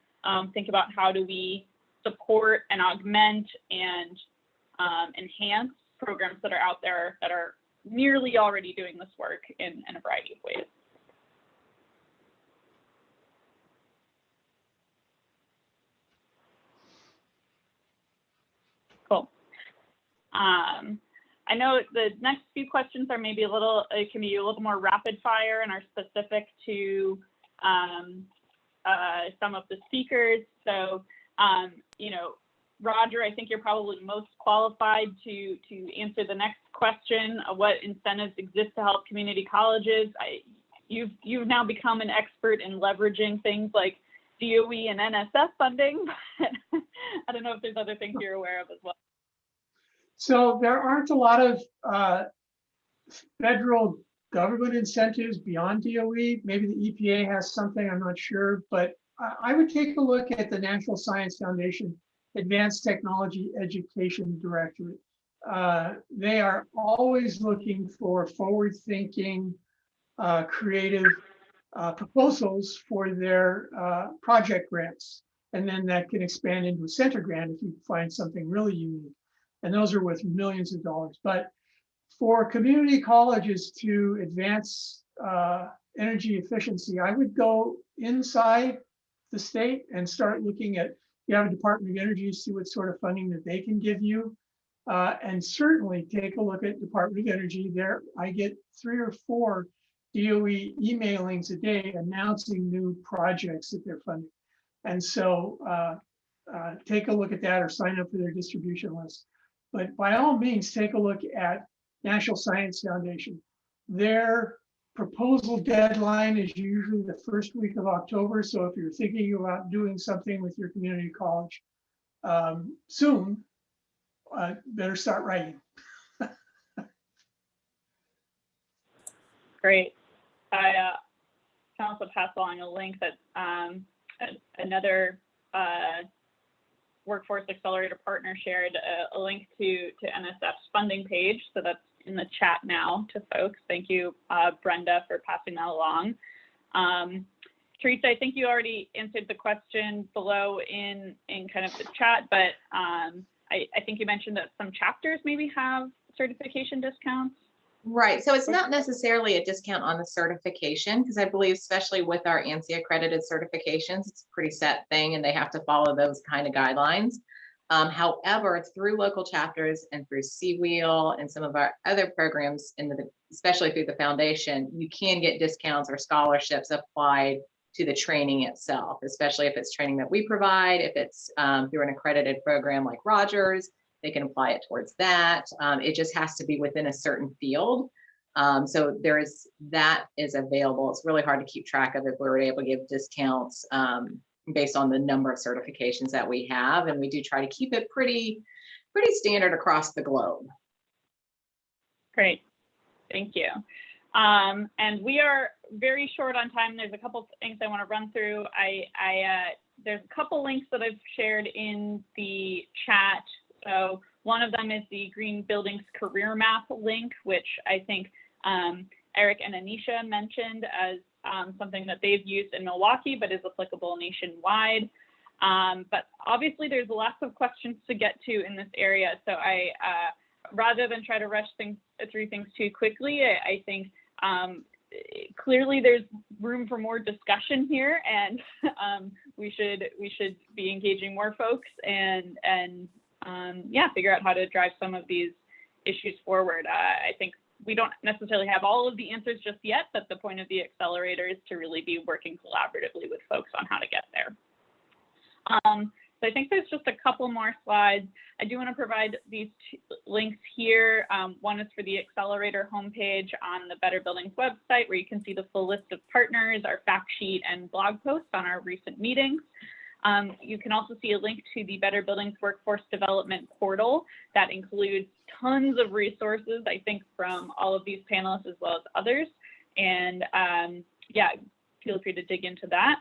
think about how do we support and augment and enhance programs that are out there that are nearly already doing this work in a variety of ways. Cool. I know the next few questions are maybe it can be a little more rapid fire and are specific to some of the speakers. So, Roger, I think you're probably most qualified to answer the next question of what incentives exist to help community colleges. You've now become an expert in leveraging things like DOE and NSF funding, but I don't know if there's other things you're aware of as well. So there aren't a lot of federal government incentives beyond DOE. Maybe the EPA has something, I'm not sure, but I would take a look at the National Science Foundation Advanced Technology Education Directorate. they are always looking for forward-thinking, creative proposals for their project grants. And then that can expand into a center grant if you find something really unique. And those are worth millions of dollars. But for community colleges to advance energy efficiency, I would go inside the state and start looking at, you have a Department of Energy, see what sort of funding that they can give you. And certainly take a look at Department of Energy. There, I get 3 or 4 DOE emailings a day announcing new projects that they're funding. And so take a look at that or sign up for their distribution list. But by all means, take a look at National Science Foundation. Their proposal deadline is usually the first week of October. So if you're thinking about doing something with your community college soon, better start writing. Great. I can also pass along a link that another Workforce Accelerator partner shared a link to NSF's funding page. So that's in the chat now to folks. Thank you, Brenda, for passing that along. Teresa, I think you already answered the question below in kind of the chat, but I think you mentioned that some chapters maybe have certification discounts. Right. So it's not necessarily a discount on the certification, because I believe, especially with our ANSI accredited certifications, it's a pretty set thing and they have to follow those kind of guidelines. However, through local chapters and through CWheel and some of our other programs, especially through the foundation, you can get discounts or scholarships applied to the training itself, especially if it's training that we provide. If it's through an accredited program like Rogers, they can apply it towards that. It just has to be within a certain field. So that is available. It's really hard to keep track of if we were able to give discounts based on the number of certifications that we have. And we do try to keep it pretty standard across the globe. Great, thank you. And we are very short on time. There's a couple things I want to run through. There's a couple links that I've shared in the chat. So one of them is the Green Buildings Career Map link, which I think Erick and Anisha mentioned as something that they've used in Milwaukee, but is applicable nationwide. But obviously there's lots of questions to get to in this area. So rather than try to rush through things too quickly, I think clearly there's room for more discussion here, and we should be engaging more folks and figure out how to drive some of these issues forward. I think we don't necessarily have all of the answers just yet, but the point of the accelerator is to really be working collaboratively with folks on how to get there. So I think there's just a couple more slides. I do want to provide these links here. One is for the Accelerator homepage on the Better Buildings website, where you can see the full list of partners, our fact sheet, and blog posts on our recent meetings. You can also see a link to the Better Buildings Workforce Development portal that includes tons of resources, I think, from all of these panelists as well as others. And yeah, feel free to dig into that.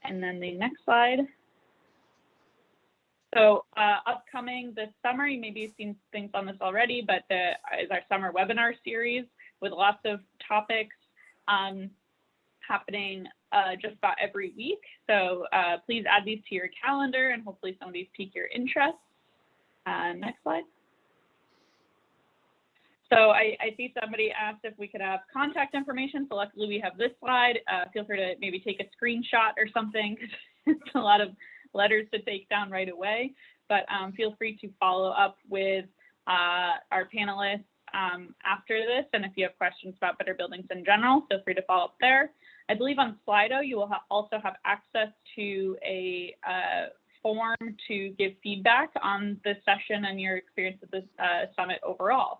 And then the next slide. So upcoming this summer, you maybe you've seen things on this already, but is our summer webinar series with lots of topics happening just about every week. So please add these to your calendar, and hopefully some of these pique your interest. Next slide. So I see somebody asked if we could have contact information. So luckily we have this slide. Feel free to maybe take a screenshot or something. It's a lot of letters to take down right away, but feel free to follow up with our panelists after this. And if you have questions about Better Buildings in general, feel free to follow up there. I believe on Slido, you will also have access to a form to give feedback on this session and your experience with this summit overall.